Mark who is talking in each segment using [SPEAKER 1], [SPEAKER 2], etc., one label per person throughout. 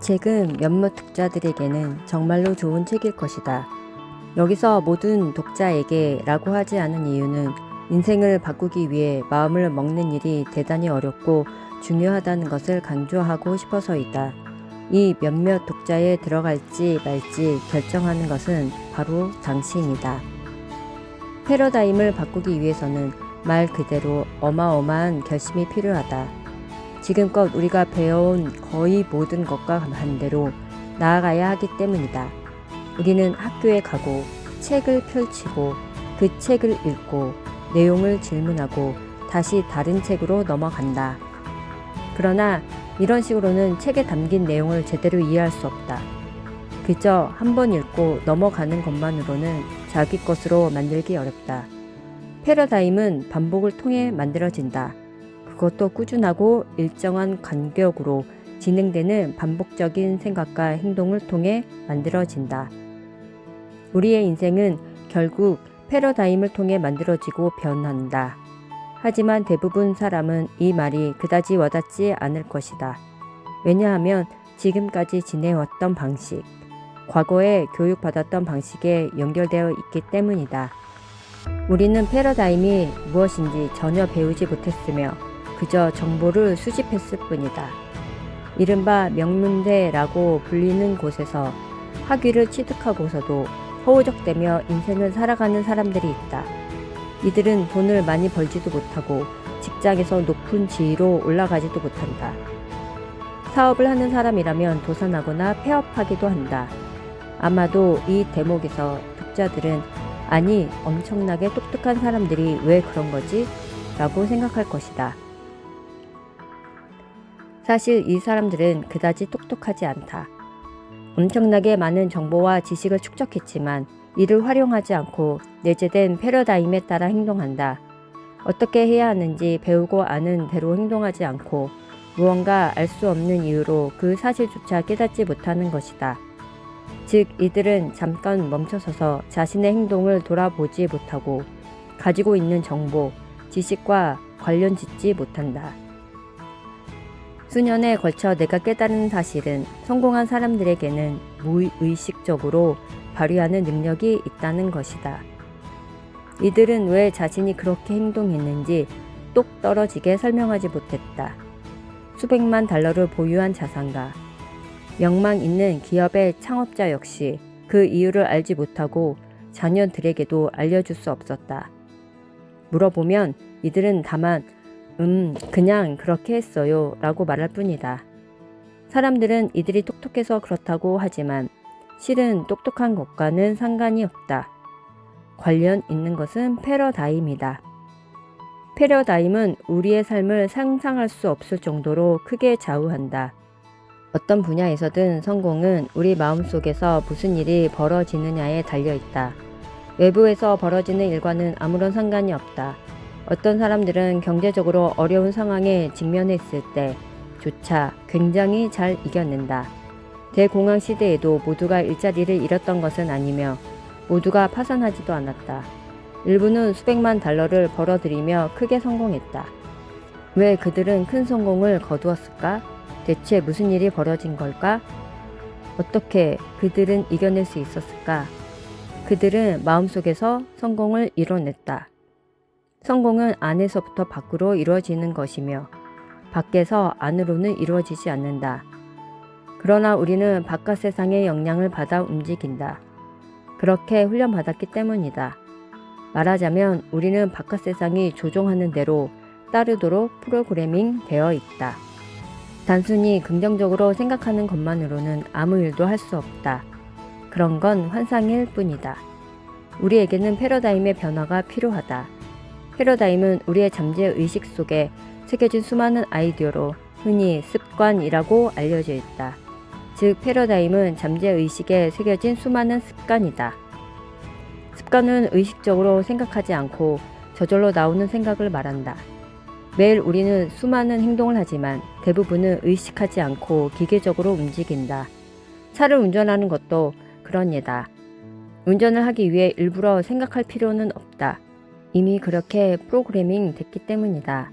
[SPEAKER 1] 책은 몇몇 독자들에게는 정말로 좋은 책일 것이다. 여기서 모든 독자에게 라고 하지 않은 이유는 인생을 바꾸기 위해 마음을 먹는 일이 대단히 어렵고 중요하다는 것을 강조하고 싶어서이다. 이 몇몇 독자에 들어갈지 말지 결정하는 것은 바로 당신이다. 패러다임을 바꾸기 위해서는 말 그대로 어마어마한 결심이 필요하다. 지금껏 우리가 배워온 거의 모든 것과 반대로 나아가야 하기 때문이다. 우리는 학교에 가고 책을 펼치고 그 책을 읽고 내용을 질문하고 다시 다른 책으로 넘어간다. 그러나 이런 식으로는 책에 담긴 내용을 제대로 이해할 수 없다. 그저 한 번 읽고 넘어가는 것만으로는 자기 것으로 만들기 어렵다. 패러다임은 반복을 통해 만들어진다. 그것도 꾸준하고 일정한 간격으로 진행되는 반복적인 생각과 행동을 통해 만들어진다. 우리의 인생은 결국 패러다임을 통해 만들어지고 변한다. 하지만 대부분 사람은 이 말이 그다지 와닿지 않을 것이다. 왜냐하면 지금까지 지내왔던 방식, 과거에 교육받았던 방식에 연결되어 있기 때문이다. 우리는 패러다임이 무엇인지 전혀 배우지 못했으며 그저 정보를 수집했을 뿐이다. 이른바 명문대라고 불리는 곳에서 학위를 취득하고서도 허우적대며 인생을 살아가는 사람들이 있다. 이들은 돈을 많이 벌지도 못하고 직장에서 높은 지위로 올라가지도 못한다. 사업을 하는 사람이라면 도산하거나 폐업하기도 한다. 아마도 이 대목에서 독자들은 아니, 엄청나게 똑똑한 사람들이 왜 그런 거지? 라고 생각할 것이다. 사실 이 사람들은 그다지 똑똑하지 않다. 엄청나게 많은 정보와 지식을 축적했지만 이를 활용하지 않고 내재된 패러다임에 따라 행동한다. 어떻게 해야 하는지 배우고 아는 대로 행동하지 않고 무언가 알 수 없는 이유로 그 사실조차 깨닫지 못하는 것이다. 즉 이들은 잠깐 멈춰서서 자신의 행동을 돌아보지 못하고 가지고 있는 정보, 지식과 관련 짓지 못한다. 수년에 걸쳐 내가 깨달은 사실은 성공한 사람들에게는 무의식적으로 발휘하는 능력이 있다는 것이다. 이들은 왜 자신이 그렇게 행동했는지 똑 떨어지게 설명하지 못했다. 수백만 달러를 보유한 자산가, 명망 있는 기업의 창업자 역시 그 이유를 알지 못하고 자녀들에게도 알려줄 수 없었다. 물어보면 이들은 다만 그냥 그렇게 했어요 라고 말할 뿐이다. 사람들은 이들이 똑똑해서 그렇다고 하지만 실은 똑똑한 것과는 상관이 없다. 관련 있는 것은 패러다임이다. 패러다임은 우리의 삶을 상상할 수 없을 정도로 크게 좌우한다. 어떤 분야에서든 성공은 우리 마음속에서 무슨 일이 벌어지느냐에 달려있다. 외부에서 벌어지는 일과는 아무런 상관이 없다. 어떤 사람들은 경제적으로 어려운 상황에 직면했을 때조차 굉장히 잘 이겨낸다. 대공황 시대에도 모두가 일자리를 잃었던 것은 아니며 모두가 파산하지도 않았다. 일부는 수백만 달러를 벌어들이며 크게 성공했다. 왜 그들은 큰 성공을 거두었을까? 대체 무슨 일이 벌어진 걸까? 어떻게 그들은 이겨낼 수 있었을까? 그들은 마음속에서 성공을 이뤄냈다. 성공은 안에서부터 밖으로 이루어지는 것이며 밖에서 안으로는 이루어지지 않는다. 그러나 우리는 바깥 세상의 영향을 받아 움직인다. 그렇게 훈련받았기 때문이다. 말하자면 우리는 바깥 세상이 조종하는 대로 따르도록 프로그래밍 되어 있다. 단순히 긍정적으로 생각하는 것만으로는 아무 일도 할 수 없다. 그런 건 환상일 뿐이다. 우리에게는 패러다임의 변화가 필요하다. 패러다임은 우리의 잠재 의식 속에 새겨진 수많은 아이디어로 흔히 습관이라고 알려져 있다. 즉 패러다임은 잠재 의식에 새겨진 수많은 습관이다. 습관은 의식적으로 생각하지 않고 저절로 나오는 생각을 말한다. 매일 우리는 수많은 행동을 하지만 대부분은 의식하지 않고 기계적으로 움직인다. 차를 운전하는 것도 그런 예다. 운전을 하기 위해 일부러 생각할 필요는 없다. 이미 그렇게 프로그래밍 됐기 때문이다.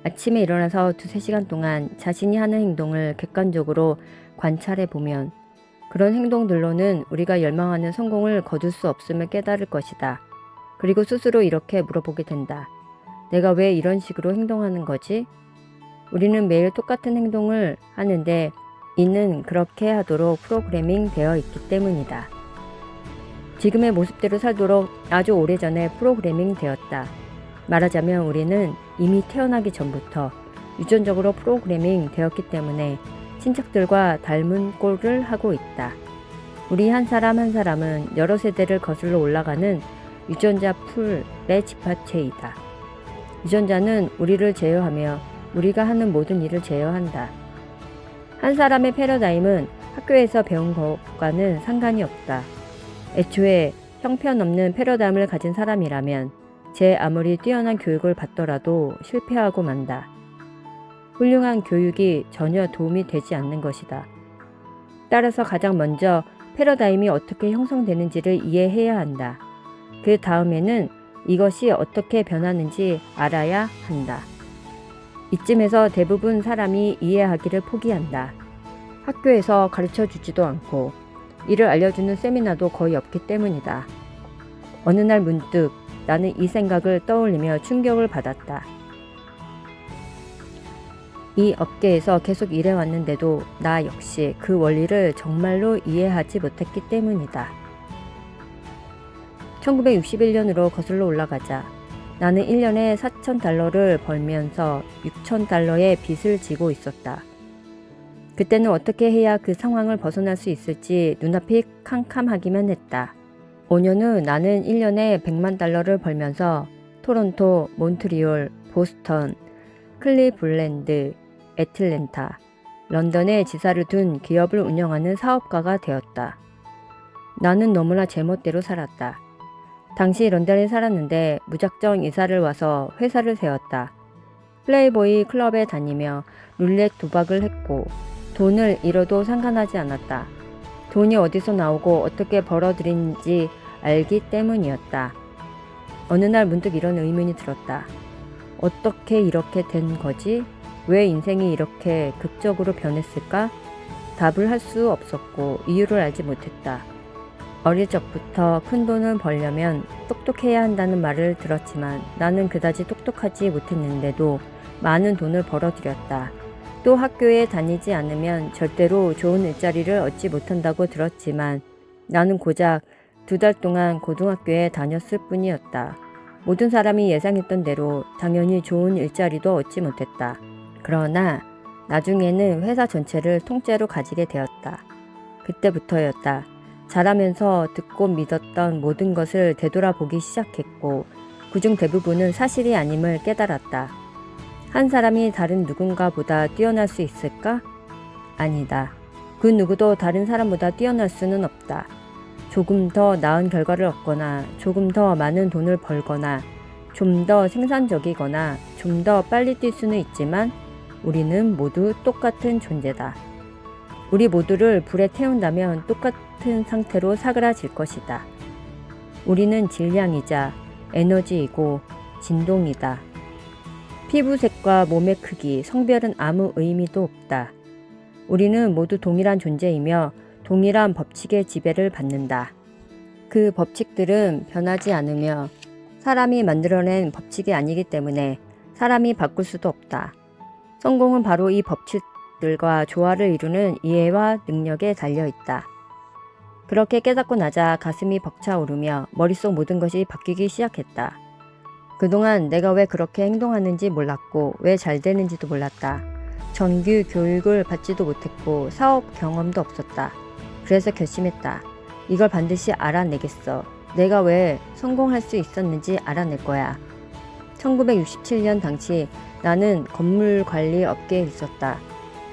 [SPEAKER 1] 아침에 일어나서 2-3시간 동안 자신이 하는 행동을 객관적으로 관찰해 보면 그런 행동들로는 우리가 열망하는 성공을 거둘 수 없음을 깨달을 것이다. 그리고 스스로 이렇게 물어보게 된다. 내가 왜 이런 식으로 행동하는 거지? 우리는 매일 똑같은 행동을 하는데 이는 그렇게 하도록 프로그래밍 되어 있기 때문이다. 지금의 모습대로 살도록 아주 오래전에 프로그래밍 되었다. 말하자면 우리는 이미 태어나기 전부터 유전적으로 프로그래밍 되었기 때문에 친척들과 닮은 꼴을 하고 있다. 우리 한 사람 한 사람은 여러 세대를 거슬러 올라가는 유전자 풀의 집합체이다. 유전자는 우리를 제어하며 우리가 하는 모든 일을 제어한다. 한 사람의 패러다임은 학교에서 배운 것과는 상관이 없다. 애초에 형편없는 패러다임을 가진 사람이라면 제 아무리 뛰어난 교육을 받더라도 실패하고 만다. 훌륭한 교육이 전혀 도움이 되지 않는 것이다. 따라서 가장 먼저 패러다임이 어떻게 형성되는지를 이해해야 한다. 그 다음에는 이것이 어떻게 변하는지 알아야 한다. 이쯤에서 대부분 사람이 이해하기를 포기한다. 학교에서 가르쳐 주지도 않고 이를 알려주는 세미나도 거의 없기 때문이다. 어느 날 문득 나는 이 생각을 떠올리며 충격을 받았다. 이 업계에서 계속 일해왔는데도 나 역시 그 원리를 정말로 이해하지 못했기 때문이다. 1961년으로 거슬러 올라가자 나는 1년에 $4,000를 벌면서 $6,000의 빚을 지고 있었다. 그때는 어떻게 해야 그 상황을 벗어날 수 있을지 눈앞이 캄캄하기만 했다. 5년 후 나는 1년에 $1,000,000를 벌면서 토론토, 몬트리올, 보스턴, 클리블랜드, 애틀랜타, 런던에 지사를 둔 기업을 운영하는 사업가가 되었다. 나는 너무나 제멋대로 살았다. 당시 런던에 살았는데 무작정 이사를 와서 회사를 세웠다. 플레이보이 클럽에 다니며 룰렛 도박을 했고 돈을 잃어도 상관하지 않았다. 돈이 어디서 나오고 어떻게 벌어들인지 알기 때문이었다. 어느 날 문득 이런 의문이 들었다. 어떻게 이렇게 된 거지? 왜 인생이 이렇게 극적으로 변했을까? 답을 할 수 없었고 이유를 알지 못했다. 어릴 적부터 큰 돈을 벌려면 똑똑해야 한다는 말을 들었지만 나는 그다지 똑똑하지 못했는데도 많은 돈을 벌어들였다. 또 학교에 다니지 않으면 절대로 좋은 일자리를 얻지 못한다고 들었지만 나는 고작 2달 동안 고등학교에 다녔을 뿐이었다. 모든 사람이 예상했던 대로 당연히 좋은 일자리도 얻지 못했다. 그러나 나중에는 회사 전체를 통째로 가지게 되었다. 그때부터였다. 자라면서 듣고 믿었던 모든 것을 되돌아보기 시작했고 그중 대부분은 사실이 아님을 깨달았다. 한 사람이 다른 누군가보다 뛰어날 수 있을까? 아니다. 그 누구도 다른 사람보다 뛰어날 수는 없다. 조금 더 나은 결과를 얻거나 조금 더 많은 돈을 벌거나 좀 더 생산적이거나 좀 더 빨리 뛸 수는 있지만 우리는 모두 똑같은 존재다. 우리 모두를 불에 태운다면 똑같은 상태로 사그라질 것이다. 우리는 질량이자 에너지이고 진동이다. 피부색과 몸의 크기, 성별은 아무 의미도 없다. 우리는 모두 동일한 존재이며 동일한 법칙의 지배를 받는다. 그 법칙들은 변하지 않으며 사람이 만들어낸 법칙이 아니기 때문에 사람이 바꿀 수도 없다. 성공은 바로 이 법칙들과 조화를 이루는 이해와 능력에 달려있다. 그렇게 깨닫고 나자 가슴이 벅차오르며 머릿속 모든 것이 바뀌기 시작했다. 그동안 내가 왜 그렇게 행동하는지 몰랐고 왜 잘 되는지도 몰랐다. 정규 교육을 받지도 못했고 사업 경험도 없었다. 그래서 결심했다. 이걸 반드시 알아내겠어. 내가 왜 성공할 수 있었는지 알아낼 거야. 1967년 당시 나는 건물 관리 업계에 있었다.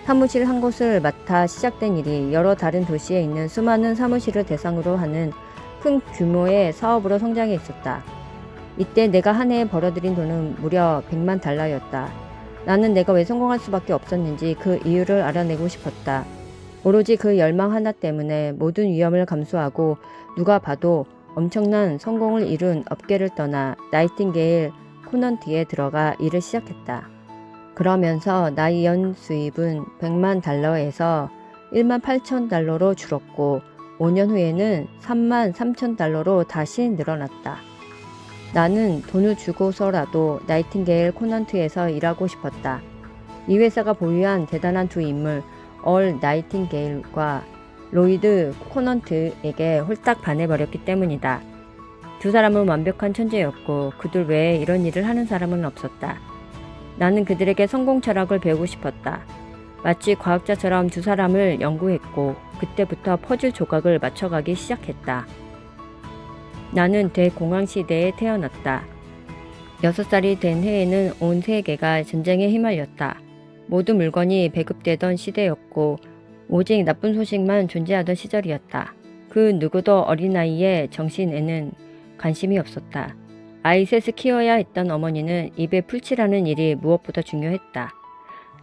[SPEAKER 1] 사무실 한 곳을 맡아 시작된 일이 여러 다른 도시에 있는 수많은 사무실을 대상으로 하는 큰 규모의 사업으로 성장해 있었다. 이때 내가 한 해에 벌어들인 돈은 무려 $1,000,000였다. 나는 내가 왜 성공할 수밖에 없었는지 그 이유를 알아내고 싶었다. 오로지 그 열망 하나 때문에 모든 위험을 감수하고 누가 봐도 엄청난 성공을 이룬 업계를 떠나 나이팅게일 코넌트에 들어가 일을 시작했다. 그러면서 나의 연 수입은 $1,000,000에서 $18,000로 줄었고 5년 후에는 $33,000로 다시 늘어났다. 나는 돈을 주고서라도 나이팅게일 코넌트에서 일하고 싶었다. 이 회사가 보유한 대단한 두 인물 얼 나이팅게일과 로이드 코넌트에게 홀딱 반해버렸기 때문이다. 두 사람은 완벽한 천재였고 그들 외에 이런 일을 하는 사람은 없었다. 나는 그들에게 성공 철학을 배우고 싶었다. 마치 과학자처럼 두 사람을 연구했고 그때부터 퍼즐 조각을 맞춰가기 시작했다. 나는 대공황 시대에 태어났다. 6살이 된 해에는 온 세계가 전쟁에 휘말렸다. 모든 물건이 배급되던 시대였고 오직 나쁜 소식만 존재하던 시절이었다. 그 누구도 어린아이의 정신에는 관심이 없었다. 아이 셋을 키워야 했던 어머니는 입에 풀칠하는 일이 무엇보다 중요했다.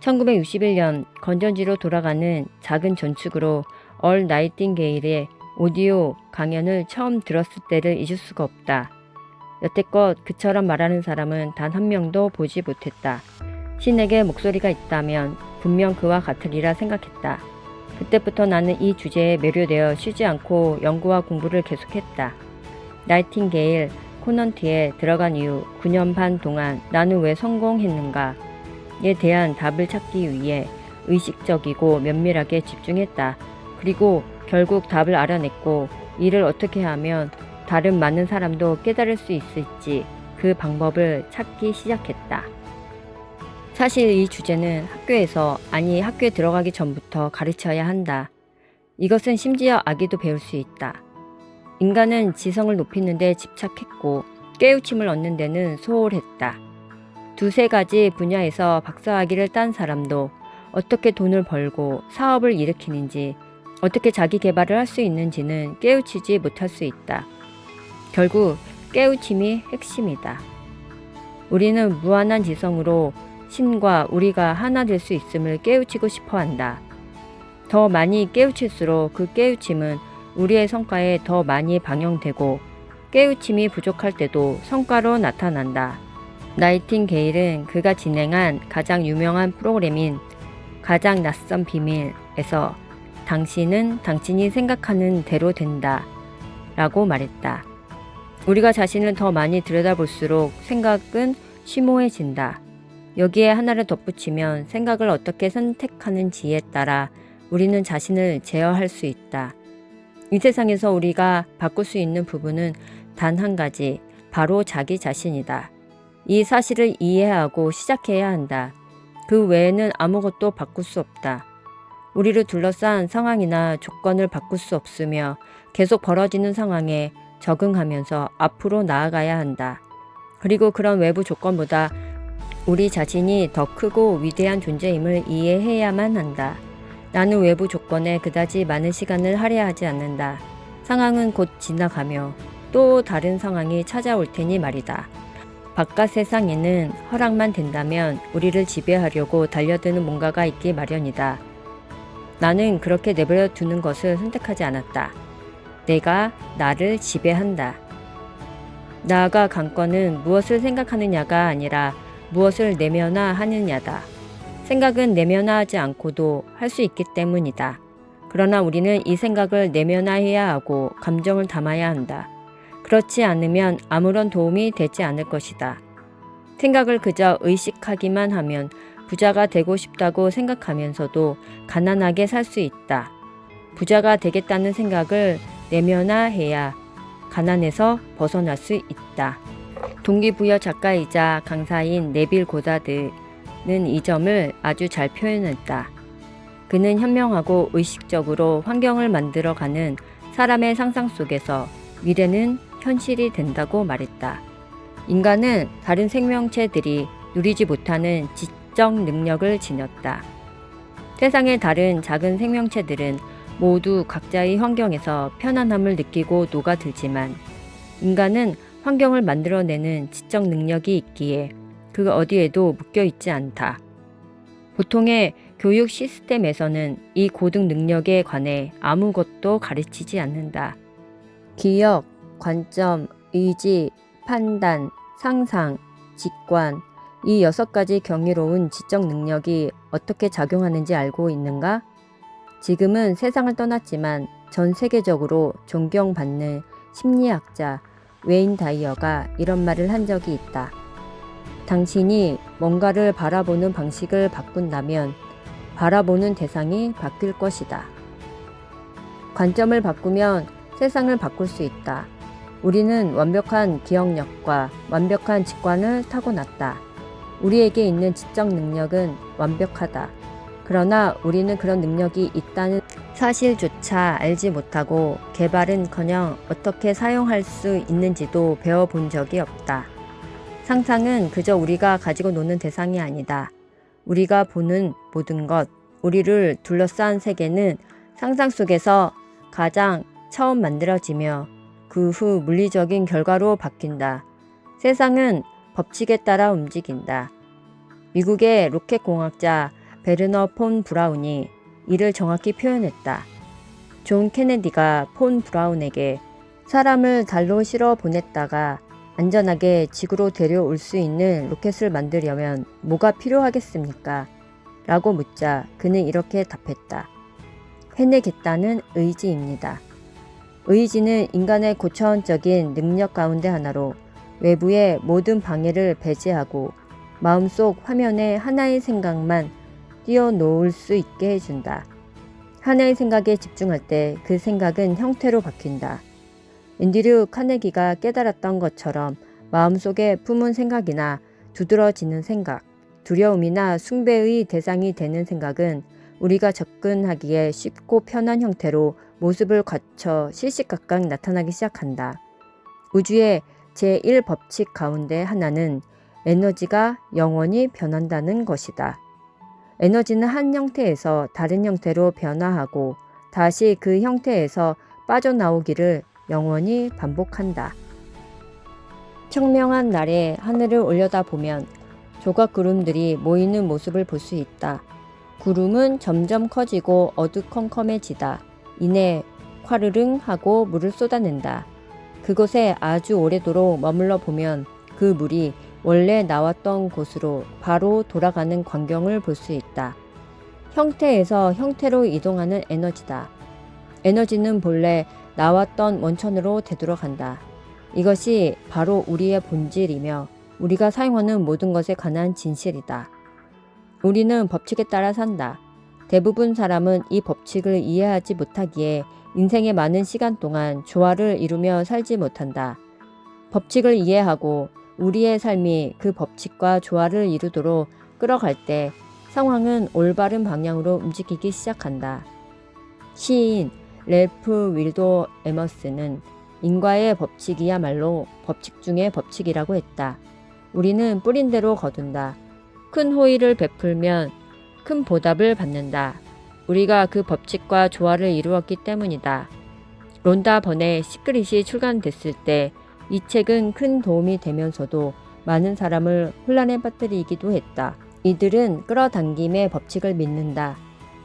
[SPEAKER 1] 1961년 건전지로 돌아가는 작은 전축으로 얼 나이팅게일의 오디오 강연을 처음 들었을 때를 잊을 수가 없다. 여태껏 그처럼 말하는 사람은 단 한 명도 보지 못했다. 신에게 목소리가 있다면 분명 그와 같으리라 생각했다. 그때부터 나는 이 주제에 매료되어 쉬지 않고 연구와 공부를 계속했다. 나이팅게일 코넌트에 들어간 이후 9년 반 동안 나는 왜 성공했는가에 대한 답을 찾기 위해 의식적이고 면밀하게 집중했다. 그리고 결국 답을 알아냈고 이를 어떻게 하면 다른 많은 사람도 깨달을 수 있을지 그 방법을 찾기 시작했다. 사실 이 주제는 학교에서, 아니 학교에 들어가기 전부터 가르쳐야 한다. 이것은 심지어 아기도 배울 수 있다. 인간은 지성을 높이는 데 집착했고 깨우침을 얻는 데는 소홀했다. 두세 가지 분야에서 박사학위를 딴 사람도 어떻게 돈을 벌고 사업을 일으키는지, 어떻게 자기 개발을 할 수 있는지는 깨우치지 못할 수 있다. 결국 깨우침이 핵심이다. 우리는 무한한 지성으로 신과 우리가 하나 될 수 있음을 깨우치고 싶어 한다. 더 많이 깨우칠수록 그 깨우침은 우리의 성과에 더 많이 반영되고 깨우침이 부족할 때도 성과로 나타난다. 나이팅게일은 그가 진행한 가장 유명한 프로그램인 가장 낯선 비밀에서 당신은 당신이 생각하는 대로 된다 라고 말했다. 우리가 자신을 더 많이 들여다볼수록 생각은 심오해진다. 여기에 하나를 덧붙이면 생각을 어떻게 선택하는지에 따라 우리는 자신을 제어할 수 있다. 이 세상에서 우리가 바꿀 수 있는 부분은 단 한 가지, 바로 자기 자신이다. 이 사실을 이해하고 시작해야 한다. 그 외에는 아무것도 바꿀 수 없다. 우리를 둘러싼 상황이나 조건을 바꿀 수 없으며 계속 벌어지는 상황에 적응하면서 앞으로 나아가야 한다. 그리고 그런 외부 조건보다 우리 자신이 더 크고 위대한 존재임을 이해해야만 한다. 나는 외부 조건에 그다지 많은 시간을 할애하지 않는다. 상황은 곧 지나가며 또 다른 상황이 찾아올 테니 말이다. 바깥 세상에는 허락만 된다면 우리를 지배하려고 달려드는 뭔가가 있기 마련이다. 나는 그렇게 내버려 두는 것을 선택하지 않았다. 내가 나를 지배한다. 나아가 관건은 무엇을 생각하느냐가 아니라 무엇을 내면화하느냐다. 생각은 내면화하지 않고도 할 수 있기 때문이다. 그러나 우리는 이 생각을 내면화해야 하고 감정을 담아야 한다. 그렇지 않으면 아무런 도움이 되지 않을 것이다. 생각을 그저 의식하기만 하면 부자가 되고 싶다고 생각하면서도 가난하게 살 수 있다. 부자가 되겠다는 생각을 내면화해야 가난에서 벗어날 수 있다. 동기부여 작가이자 강사인 네빌 고다드는 이 점을 아주 잘 표현했다. 그는 현명하고 의식적으로 환경을 만들어가는 사람의 상상 속에서 미래는 현실이 된다고 말했다. 인간은 다른 생명체들이 누리지 못하는 지적 능력을 지녔다. 세상의 다른 작은 생명체들은 모두 각자의 환경에서 편안함을 느끼고 녹아들지만 인간은 환경을 만들어내는 지적 능력이 있기에 그 어디에도 묶여있지 않다. 보통의 교육 시스템에서는 이 고등 능력에 관해 아무것도 가르치지 않는다. 기억, 관점, 의지, 판단, 상상, 직관, 이 6가지 경이로운 지적 능력이 어떻게 작용하는지 알고 있는가? 지금은 세상을 떠났지만 전 세계적으로 존경받는 심리학자 웨인 다이어가 이런 말을 한 적이 있다. 당신이 뭔가를 바라보는 방식을 바꾼다면 바라보는 대상이 바뀔 것이다. 관점을 바꾸면 세상을 바꿀 수 있다. 우리는 완벽한 기억력과 완벽한 직관을 타고났다. 우리에게 있는 지적 능력은 완벽하다. 그러나 우리는 그런 능력이 있다는 사실조차 알지 못하고 개발은커녕 어떻게 사용할 수 있는지도 배워본 적이 없다. 상상은 그저 우리가 가지고 노는 대상이 아니다. 우리가 보는 모든 것, 우리를 둘러싼 세계는 상상 속에서 가장 처음 만들어지며 그 후 물리적인 결과로 바뀐다. 세상은 법칙에 따라 움직인다. 미국의 로켓공학자 베르너 폰 브라운이 이를 정확히 표현했다. 존 케네디가 폰 브라운에게 사람을 달로 실어 보냈다가 안전하게 지구로 데려올 수 있는 로켓을 만들려면 뭐가 필요하겠습니까? 라고 묻자 그는 이렇게 답했다. 해내겠다는 의지입니다. 의지는 인간의 고차원적인 능력 가운데 하나로 외부의 모든 방해를 배제하고 마음속 화면에 하나의 생각만 띄워놓을 수 있게 해준다. 하나의 생각에 집중할 때 그 생각은 형태로 바뀐다. 앤드류 카네기가 깨달았던 것처럼 마음속에 품은 생각이나 두드러지는 생각, 두려움이나 숭배의 대상이 되는 생각은 우리가 접근하기에 쉽고 편한 형태로 모습을 갖춰 시시각각 나타나기 시작한다. 우주의 제1법칙 가운데 하나는 에너지가 영원히 변한다는 것이다. 에너지는 한 형태에서 다른 형태로 변화하고 다시 그 형태에서 빠져나오기를 영원히 반복한다. 청명한 날에 하늘을 올려다보면 조각 구름들이 모이는 모습을 볼 수 있다. 구름은 점점 커지고 어두컴컴해지다. 이내 화르릉 하고 물을 쏟아낸다. 그곳에 아주 오래도록 머물러 보면 그 물이 원래 나왔던 곳으로 바로 돌아가는 광경을 볼 수 있다. 형태에서 형태로 이동하는 에너지다. 에너지는 본래 나왔던 원천으로 되돌아간다. 이것이 바로 우리의 본질이며 우리가 사용하는 모든 것에 관한 진실이다. 우리는 법칙에 따라 산다. 대부분 사람은 이 법칙을 이해하지 못하기에 인생의 많은 시간 동안 조화를 이루며 살지 못한다. 법칙을 이해하고 우리의 삶이 그 법칙과 조화를 이루도록 끌어갈 때 상황은 올바른 방향으로 움직이기 시작한다. 시인 랠프 윌도 에머스는 인과의 법칙이야말로 법칙 중의 법칙이라고 했다. 우리는 뿌린 대로 거둔다. 큰 호의를 베풀면 큰 보답을 받는다. 우리가 그 법칙과 조화를 이루었기 때문이다. 론다 번의 시크릿이 출간됐을 때 이 책은 큰 도움이 되면서도 많은 사람을 혼란에 빠뜨리기도 했다. 이들은 끌어당김의 법칙을 믿는다.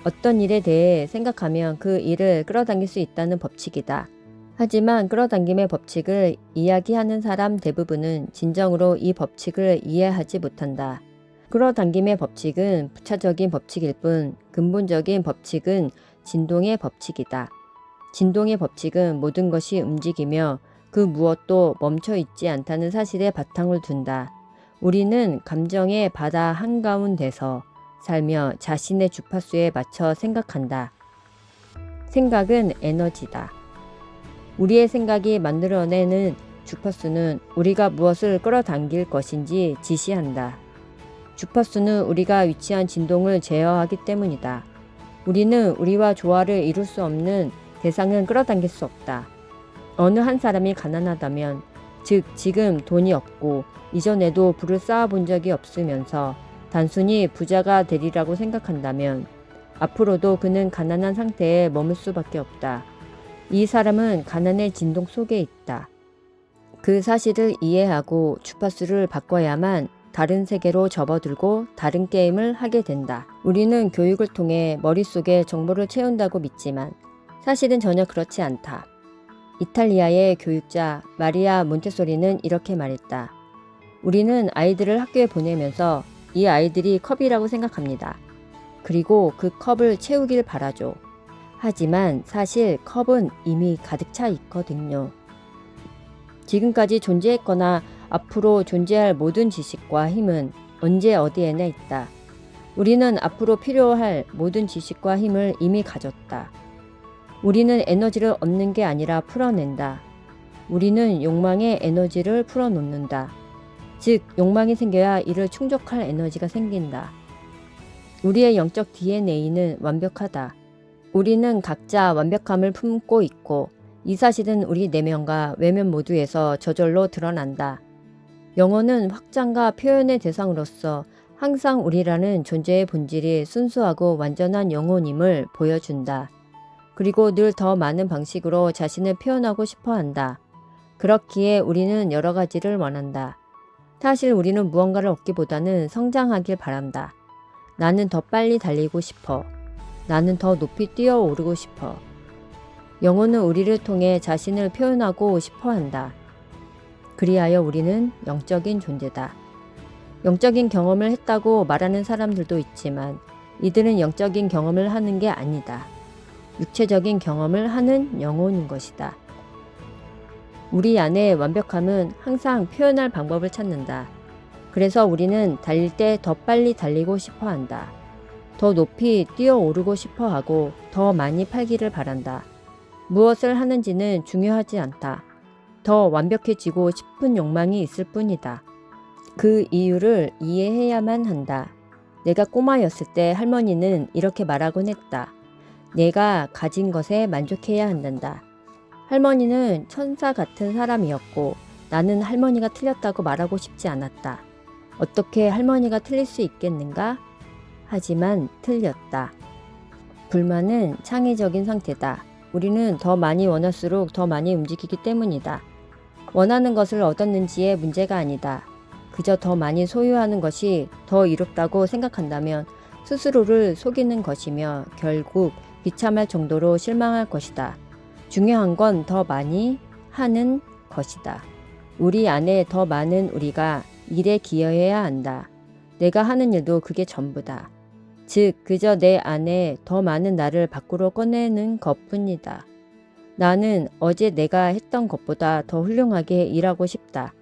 [SPEAKER 1] 어떤 일에 대해 생각하면 그 일을 끌어당길 수 있다는 법칙이다. 하지만 끌어당김의 법칙을 이야기하는 사람 대부분은 진정으로 이 법칙을 이해하지 못한다. 끌어당김의 법칙은 부차적인 법칙일 뿐 근본적인 법칙은 진동의 법칙이다. 진동의 법칙은 모든 것이 움직이며 그 무엇도 멈춰 있지 않다는 사실에 바탕을 둔다. 우리는 감정의 바다 한가운데서 살며 자신의 주파수에 맞춰 생각한다. 생각은 에너지다. 우리의 생각이 만들어내는 주파수는 우리가 무엇을 끌어당길 것인지 지시한다. 주파수는 우리가 위치한 진동을 제어하기 때문이다. 우리는 우리와 조화를 이룰 수 없는 대상은 끌어당길 수 없다. 어느 한 사람이 가난하다면, 즉 지금 돈이 없고 이전에도 부를 쌓아본 적이 없으면서 단순히 부자가 되리라고 생각한다면 앞으로도 그는 가난한 상태에 머물 수밖에 없다. 이 사람은 가난의 진동 속에 있다. 그 사실을 이해하고 주파수를 바꿔야만 다른 세계로 접어들고 다른 게임을 하게 된다. 우리는 교육을 통해 머릿속에 정보를 채운다고 믿지만 사실은 전혀 그렇지 않다. 이탈리아의 교육자 마리아 몬테소리는 이렇게 말했다. 우리는 아이들을 학교에 보내면서 이 아이들이 컵이라고 생각합니다. 그리고 그 컵을 채우길 바라죠. 하지만 사실 컵은 이미 가득 차 있거든요. 지금까지 존재했거나 앞으로 존재할 모든 지식과 힘은 언제 어디에나 있다. 우리는 앞으로 필요할 모든 지식과 힘을 이미 가졌다. 우리는 에너지를 얻는 게 아니라 풀어낸다. 우리는 욕망의 에너지를 풀어놓는다. 즉, 욕망이 생겨야 이를 충족할 에너지가 생긴다. 우리의 영적 DNA는 완벽하다. 우리는 각자 완벽함을 품고 있고 이 사실은 우리 내면과 외면 모두에서 저절로 드러난다. 영혼은 확장과 표현의 대상으로서 항상 우리라는 존재의 본질이 순수하고 완전한 영혼임을 보여준다. 그리고 늘 더 많은 방식으로 자신을 표현하고 싶어 한다. 그렇기에 우리는 여러 가지를 원한다. 사실 우리는 무언가를 얻기보다는 성장하길 바란다. 나는 더 빨리 달리고 싶어. 나는 더 높이 뛰어오르고 싶어. 영혼은 우리를 통해 자신을 표현하고 싶어 한다. 그리하여 우리는 영적인 존재다. 영적인 경험을 했다고 말하는 사람들도 있지만 이들은 영적인 경험을 하는 게 아니다. 육체적인 경험을 하는 영혼인 것이다. 우리 안의 완벽함은 항상 표현할 방법을 찾는다. 그래서 우리는 달릴 때 더 빨리 달리고 싶어 한다. 더 높이 뛰어오르고 싶어 하고 더 많이 팔기를 바란다. 무엇을 하는지는 중요하지 않다. 더 완벽해지고 싶은 욕망이 있을 뿐이다. 그 이유를 이해해야만 한다. 내가 꼬마였을 때 할머니는 이렇게 말하곤 했다. 내가 가진 것에 만족해야 한단다. 할머니는 천사 같은 사람이었고 나는 할머니가 틀렸다고 말하고 싶지 않았다. 어떻게 할머니가 틀릴 수 있겠는가? 하지만 틀렸다. 불만은 창의적인 상태다. 우리는 더 많이 원할수록 더 많이 움직이기 때문이다. 원하는 것을 얻었는지의 문제가 아니다. 그저 더 많이 소유하는 것이 더 이롭다고 생각한다면 스스로를 속이는 것이며 결국 비참할 정도로 실망할 것이다. 중요한 건 더 많이 하는 것이다. 우리 안에 더 많은 우리가 일에 기여해야 한다. 내가 하는 일도 그게 전부다. 즉, 그저 내 안에 더 많은 나를 밖으로 꺼내는 것뿐이다. 나는 어제 내가 했던 것보다 더 훌륭하게 일하고 싶다.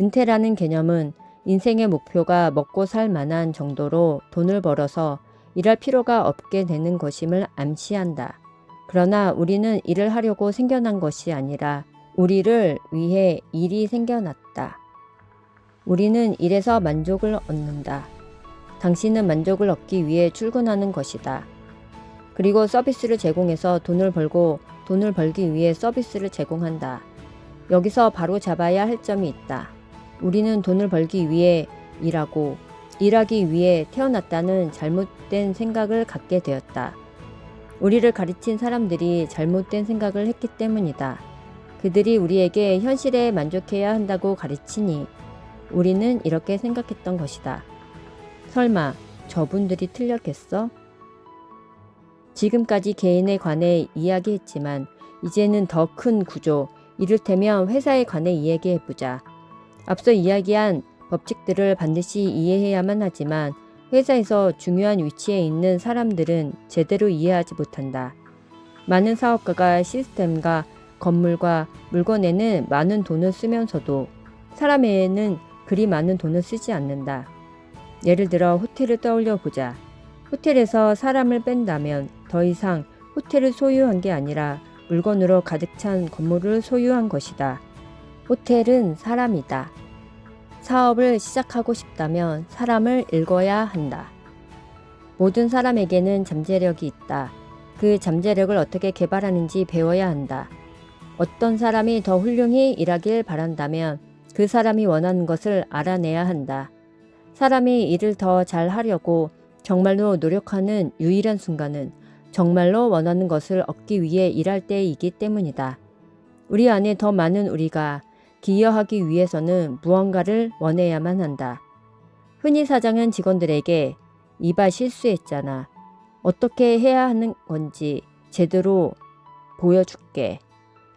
[SPEAKER 1] 은퇴라는 개념은 인생의 목표가 먹고 살 만한 정도로 돈을 벌어서 일할 필요가 없게 되는 것임을 암시한다. 그러나 우리는 일을 하려고 생겨난 것이 아니라 우리를 위해 일이 생겨났다. 우리는 일에서 만족을 얻는다. 당신은 만족을 얻기 위해 출근하는 것이다. 그리고 서비스를 제공해서 돈을 벌고 돈을 벌기 위해 서비스를 제공한다. 여기서 바로 잡아야 할 점이 있다. 우리는 돈을 벌기 위해 일하고 일하기 위해 태어났다는 잘못된 생각을 갖게 되었다. 우리를 가르친 사람들이 잘못된 생각을 했기 때문이다. 그들이 우리에게 현실에 만족해야 한다고 가르치니 우리는 이렇게 생각했던 것이다. 설마 저분들이 틀렸겠어? 지금까지 개인에 관해 이야기했지만 이제는 더 큰 구조, 이를테면 회사에 관해 이야기해보자. 앞서 이야기한 법칙들을 반드시 이해해야만 하지만 회사에서 중요한 위치에 있는 사람들은 제대로 이해하지 못한다. 많은 사업가가 시스템과 건물과 물건에는 많은 돈을 쓰면서도 사람에는 그리 많은 돈을 쓰지 않는다. 예를 들어 호텔을 떠올려 보자. 호텔에서 사람을 뺀다면 더 이상 호텔을 소유한 게 아니라 물건으로 가득 찬 건물을 소유한 것이다. 호텔은 사람이다. 사업을 시작하고 싶다면 사람을 읽어야 한다. 모든 사람에게는 잠재력이 있다. 그 잠재력을 어떻게 개발하는지 배워야 한다. 어떤 사람이 더 훌륭히 일하길 바란다면 그 사람이 원하는 것을 알아내야 한다. 사람이 일을 더 잘하려고 정말로 노력하는 유일한 순간은 정말로 원하는 것을 얻기 위해 일할 때이기 때문이다. 우리 안에 더 많은 우리가 기여하기 위해서는 무언가를 원해야만 한다. 흔히 사장은 직원들에게 이봐 실수했잖아. 어떻게 해야 하는 건지 제대로 보여줄게.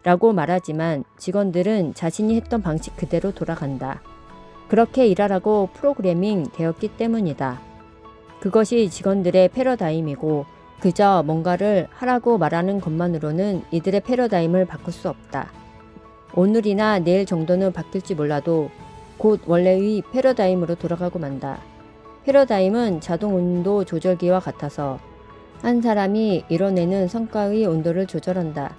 [SPEAKER 1] 라고 말하지만 직원들은 자신이 했던 방식 그대로 돌아간다. 그렇게 일하라고 프로그래밍 되었기 때문이다. 그것이 직원들의 패러다임이고 그저 뭔가를 하라고 말하는 것만으로는 이들의 패러다임을 바꿀 수 없다. 오늘이나 내일 정도는 바뀔지 몰라도 곧 원래의 패러다임으로 돌아가고 만다. 패러다임은 자동 온도 조절기와 같아서 한 사람이 이뤄내는 성과의 온도를 조절한다.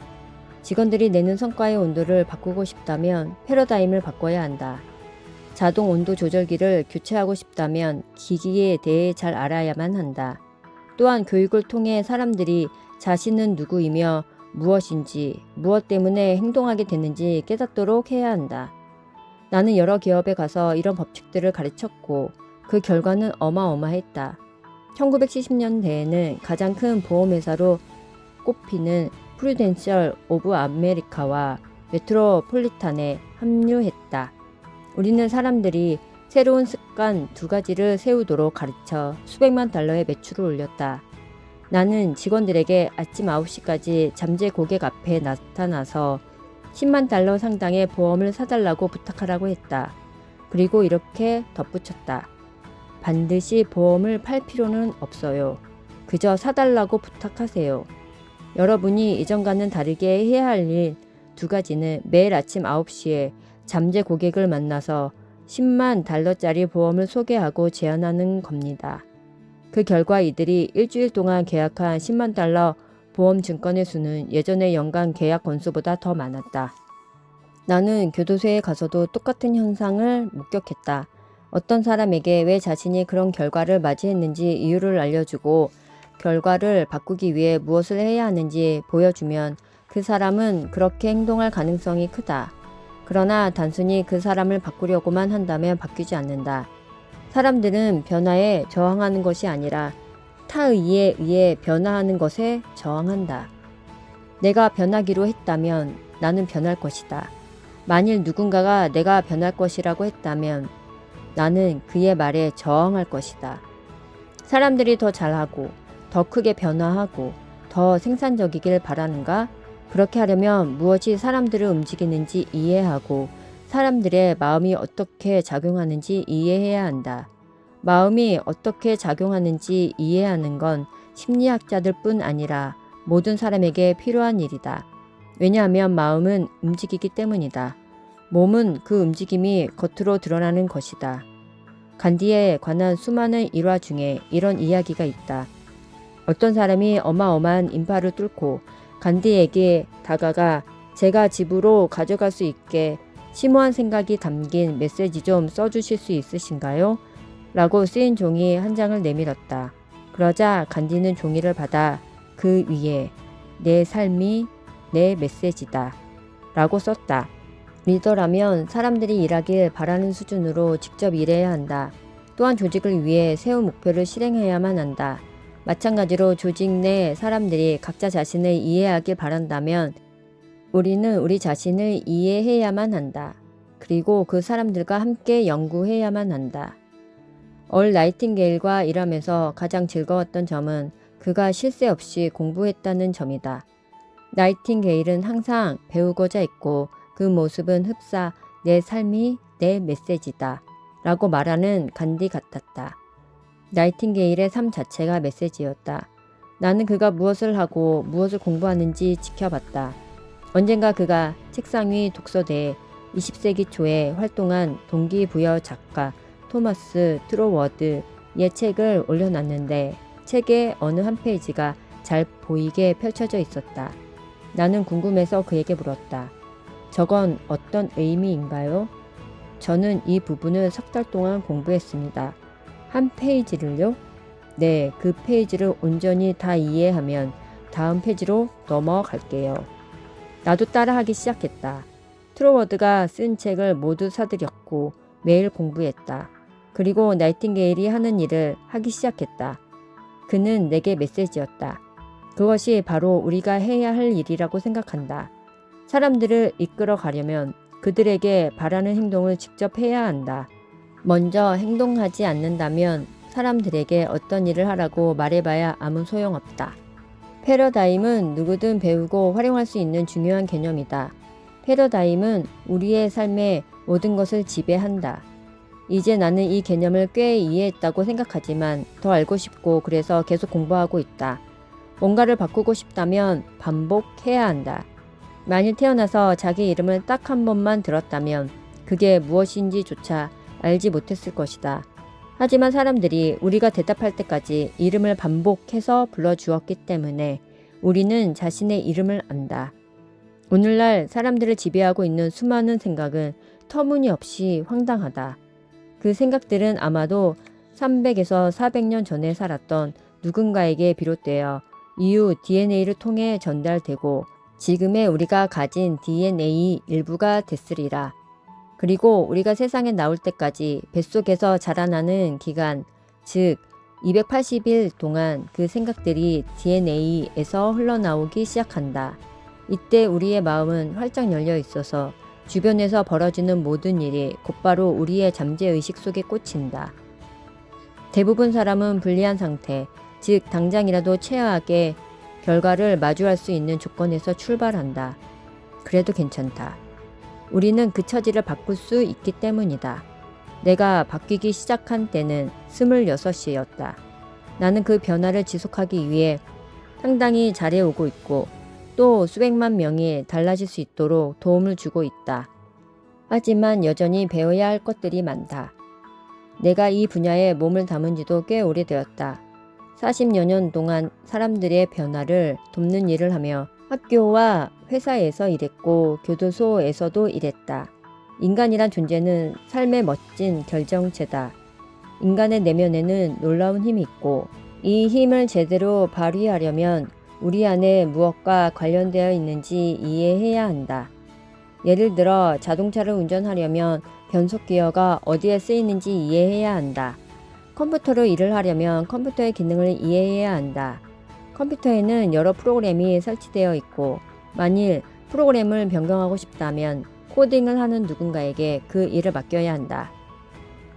[SPEAKER 1] 직원들이 내는 성과의 온도를 바꾸고 싶다면 패러다임을 바꿔야 한다. 자동 온도 조절기를 교체하고 싶다면 기기에 대해 잘 알아야만 한다. 또한 교육을 통해 사람들이 자신은 누구이며 무엇인지, 무엇 때문에 행동하게 되는지 깨닫도록 해야 한다. 나는 여러 기업에 가서 이런 법칙들을 가르쳤고 그 결과는 어마어마했다. 1970년대에는 가장 큰 보험회사로 꼽히는 프루덴셜 오브 아메리카와 메트로폴리탄에 합류했다. 우리는 사람들이 새로운 습관 2가지를 세우도록 가르쳐 수백만 달러의 매출을 올렸다. 나는 직원들에게 아침 9시까지 잠재 고객 앞에 나타나서 10만 달러 상당의 보험을 사달라고 부탁하라고 했다. 그리고 이렇게 덧붙였다. 반드시 보험을 팔 필요는 없어요. 그저 사달라고 부탁하세요. 여러분이 이전과는 다르게 해야 할 일 2가지는 매일 아침 9시에 잠재 고객을 만나서 10만 달러짜리 보험을 소개하고 제안하는 겁니다. 그 결과 이들이 일주일 동안 계약한 10만 달러 보험 증권의 수는 예전의 연간 계약 건수보다 더 많았다. 나는 교도소에 가서도 똑같은 현상을 목격했다. 어떤 사람에게 왜 자신이 그런 결과를 맞이했는지 이유를 알려주고 결과를 바꾸기 위해 무엇을 해야 하는지 보여주면 그 사람은 그렇게 행동할 가능성이 크다. 그러나 단순히 그 사람을 바꾸려고만 한다면 바뀌지 않는다. 사람들은 변화에 저항하는 것이 아니라 타의에 의해 변화하는 것에 저항한다. 내가 변하기로 했다면 나는 변할 것이다. 만일 누군가가 내가 변할 것이라고 했다면 나는 그의 말에 저항할 것이다. 사람들이 더 잘하고 더 크게 변화하고 더 생산적이길 바라는가? 그렇게 하려면 무엇이 사람들을 움직이는지 이해하고 사람들의 마음이 어떻게 작용하는지 이해해야 한다. 마음이 어떻게 작용하는지 이해하는 건 심리학자들 뿐 아니라 모든 사람에게 필요한 일이다. 왜냐하면 마음은 움직이기 때문이다. 몸은 그 움직임이 겉으로 드러나는 것이다. 간디에 관한 수많은 일화 중에 이런 이야기가 있다. 어떤 사람이 어마어마한 인파를 뚫고 간디에게 다가가 제가 집으로 가져갈 수 있게 심오한 생각이 담긴 메시지 좀 써주실 수 있으신가요? 라고 쓰인 종이 한 장을 내밀었다. 그러자 간디는 종이를 받아 그 위에 내 삶이 내 메시지다 라고 썼다. 리더라면 사람들이 일하길 바라는 수준으로 직접 일해야 한다. 또한 조직을 위해 세운 목표를 실행해야만 한다. 마찬가지로 조직 내 사람들이 각자 자신을 이해하길 바란다면 우리는 우리 자신을 이해해야만 한다. 그리고 그 사람들과 함께 연구해야만 한다. 얼 나이팅게일과 일하면서 가장 즐거웠던 점은 그가 쉴 새 없이 공부했다는 점이다. 나이팅게일은 항상 배우고자 했고 그 모습은 흡사 내 삶이 내 메시지다 라고 말하는 간디 같았다. 나이팅게일의 삶 자체가 메시지였다. 나는 그가 무엇을 하고 무엇을 공부하는지 지켜봤다. 언젠가 그가 책상 위 독서대에 20세기 초에 활동한 동기부여 작가 토마스 트로워드의 책을 올려놨는데 책의 어느 한 페이지가 잘 보이게 펼쳐져 있었다. 나는 궁금해서 그에게 물었다. 저건 어떤 의미인가요? 저는 이 부분을 3달 동안 공부했습니다. 한 페이지를요? 네, 그 페이지를 온전히 다 이해하면 다음 페이지로 넘어갈게요. 나도 따라하기 시작했다. 트로워드가 쓴 책을 모두 사들였고 매일 공부했다. 그리고 나이팅게일이 하는 일을 하기 시작했다. 그는 내게 메시지였다. 그것이 바로 우리가 해야 할 일이라고 생각한다. 사람들을 이끌어 가려면 그들에게 바라는 행동을 직접 해야 한다. 먼저 행동하지 않는다면 사람들에게 어떤 일을 하라고 말해봐야 아무 소용없다. 패러다임은 누구든 배우고 활용할 수 있는 중요한 개념이다. 패러다임은 우리의 삶의 모든 것을 지배한다. 이제 나는 이 개념을 꽤 이해했다고 생각하지만 더 알고 싶고 그래서 계속 공부하고 있다. 뭔가를 바꾸고 싶다면 반복해야 한다. 만일 태어나서 자기 이름을 딱 한 번만 들었다면 그게 무엇인지조차 알지 못했을 것이다. 하지만 사람들이 우리가 대답할 때까지 이름을 반복해서 불러주었기 때문에 우리는 자신의 이름을 안다. 오늘날 사람들을 지배하고 있는 수많은 생각은 터무니없이 황당하다. 그 생각들은 아마도 300에서 400년 전에 살았던 누군가에게 비롯되어 이후 DNA를 통해 전달되고 지금의 우리가 가진 DNA 일부가 됐으리라. 그리고 우리가 세상에 나올 때까지 뱃속에서 자라나는 기간, 즉 280일 동안 그 생각들이 DNA에서 흘러나오기 시작한다. 이때 우리의 마음은 활짝 열려 있어서 주변에서 벌어지는 모든 일이 곧바로 우리의 잠재의식 속에 꽂힌다. 대부분 사람은 불리한 상태, 즉 당장이라도 최악의 결과를 마주할 수 있는 조건에서 출발한다. 그래도 괜찮다. 우리는 그 처지를 바꿀 수 있기 때문이다. 내가 바뀌기 시작한 때는 26이었다. 나는 그 변화를 지속하기 위해 상당히 잘해오고 있고 또 수백만 명이 달라질 수 있도록 도움을 주고 있다. 하지만 여전히 배워야 할 것들이 많다. 내가 이 분야에 몸을 담은 지도 꽤 오래되었다. 40여 년 동안 사람들의 변화를 돕는 일을 하며 학교와 회사에서 일했고 교도소에서도 일했다. 인간이란 존재는 삶의 멋진 결정체다. 인간의 내면에는 놀라운 힘이 있고 이 힘을 제대로 발휘하려면 우리 안에 무엇과 관련되어 있는지 이해해야 한다. 예를 들어 자동차를 운전하려면 변속 기어가 어디에 쓰이는지 이해해야 한다. 컴퓨터로 일을 하려면 컴퓨터의 기능을 이해해야 한다. 컴퓨터에는 여러 프로그램이 설치되어 있고 만일 프로그램을 변경하고 싶다면 코딩을 하는 누군가에게 그 일을 맡겨야 한다.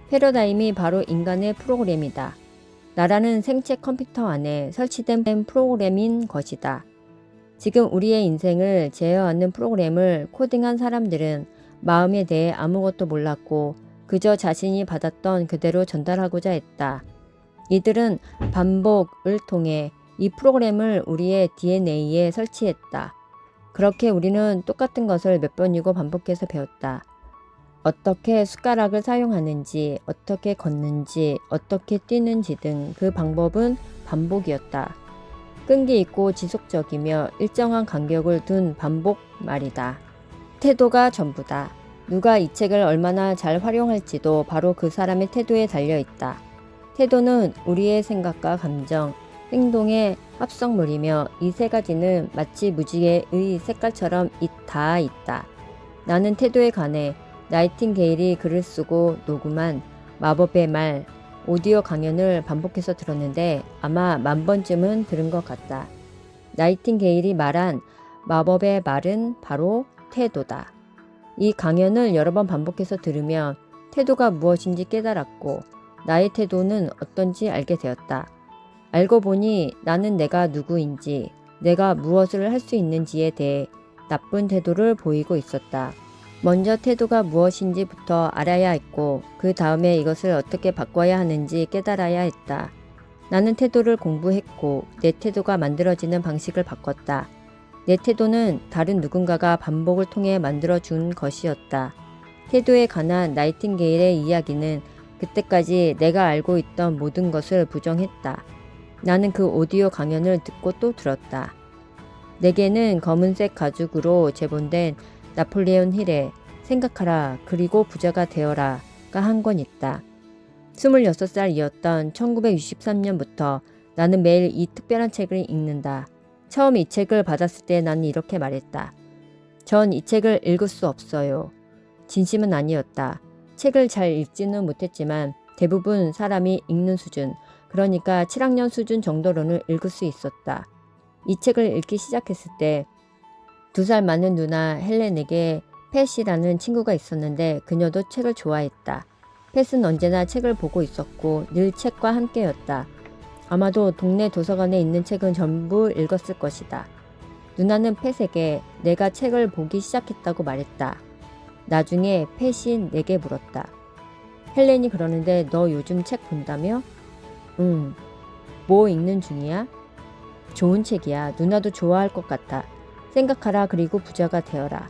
[SPEAKER 1] 패러다임이 바로 인간의 프로그램이다. 나라는 생체 컴퓨터 안에 설치된 프로그램인 것이다. 지금 우리의 인생을 제어하는 프로그램을 코딩한 사람들은 마음에 대해 아무것도 몰랐고 그저 자신이 받았던 그대로 전달하고자 했다. 이들은 반복을 통해 이 프로그램을 우리의 DNA에 설치했다. 그렇게 우리는 똑같은 것을 몇 번이고 반복해서 배웠다. 어떻게 숟가락을 사용하는지, 어떻게 걷는지, 어떻게 뛰는지 등 그 방법은 반복이었다. 끈기 있고 지속적이며 일정한 간격을 둔 반복 말이다. 태도가 전부다. 누가 이 책을 얼마나 잘 활용할지도 바로 그 사람의 태도에 달려있다. 태도는 우리의 생각과 감정, 행동의 합성물이며 이 세 가지는 마치 무지개의 색깔처럼 다 있다. 나는 태도에 관해 나이팅게일이 글을 쓰고 녹음한 마법의 말 오디오 강연을 반복해서 들었는데 아마 10,000번쯤은 들은 것 같다. 나이팅게일이 말한 마법의 말은 바로 태도다. 이 강연을 여러 번 반복해서 들으며 태도가 무엇인지 깨달았고 나의 태도는 어떤지 알게 되었다. 알고 보니 나는 내가 누구인지, 내가 무엇을 할 수 있는지에 대해 나쁜 태도를 보이고 있었다. 먼저 태도가 무엇인지부터 알아야 했고 그 다음에 이것을 어떻게 바꿔야 하는지 깨달아야 했다. 나는 태도를 공부했고 내 태도가 만들어지는 방식을 바꿨다. 내 태도는 다른 누군가가 반복을 통해 만들어준 것이었다. 태도에 관한 나이팅게일의 이야기는 그때까지 내가 알고 있던 모든 것을 부정했다. 나는 그 오디오 강연을 듣고 또 들었다. 내게는 검은색 가죽으로 제본된 나폴레온 힐의 생각하라 그리고 부자가 되어라가 한 권 있다. 26살이었던 1963년부터 나는 매일 이 특별한 책을 읽는다. 처음 이 책을 받았을 때 나는 이렇게 말했다. 전 이 책을 읽을 수 없어요. 진심은 아니었다. 책을 잘 읽지는 못했지만 대부분 사람이 읽는 수준, 그러니까 7학년 수준 정도로는 읽을 수 있었다. 이 책을 읽기 시작했을 때 2살 많은 누나 헬렌에게 팻이라는 친구가 있었는데 그녀도 책을 좋아했다. 팻은 언제나 책을 보고 있었고 늘 책과 함께였다. 아마도 동네 도서관에 있는 책은 전부 읽었을 것이다. 누나는 팻에게 내가 책을 보기 시작했다고 말했다. 나중에 팻이 내게 물었다. 헬렌이 그러는데 너 요즘 책 본다며? 응. 뭐 읽는 중이야? 좋은 책이야. 누나도 좋아할 것 같아. 생각하라. 그리고 부자가 되어라.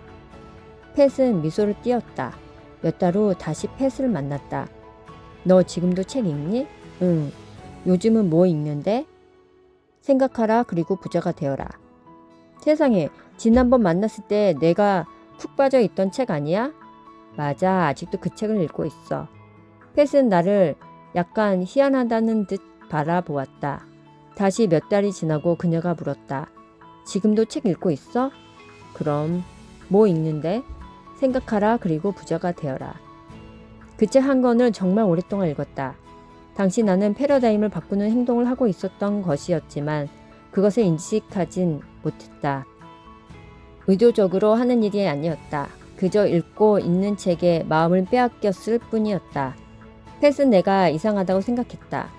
[SPEAKER 1] 팻은 미소를 띄었다. 몇 달 후 다시 팻을 만났다. 너 지금도 책 읽니? 응. 요즘은 뭐 읽는데? 생각하라. 그리고 부자가 되어라. 세상에, 지난번 만났을 때 내가 푹 빠져 있던 책 아니야? 맞아. 아직도 그 책을 읽고 있어. 팻은 나를 약간 희한하다는 듯 바라보았다. 다시 몇 달이 지나고 그녀가 물었다. 지금도 책 읽고 있어? 그럼 뭐 읽는데? 생각하라. 그리고 부자가 되어라. 그 책 한 권을 정말 오랫동안 읽었다. 당시 나는 패러다임을 바꾸는 행동을 하고 있었던 것이었지만 그것을 인식하진 못했다. 의도적으로 하는 일이 아니었다. 그저 읽고 있는 책에 마음을 빼앗겼을 뿐이었다. 팻은 내가 이상하다고 생각했다.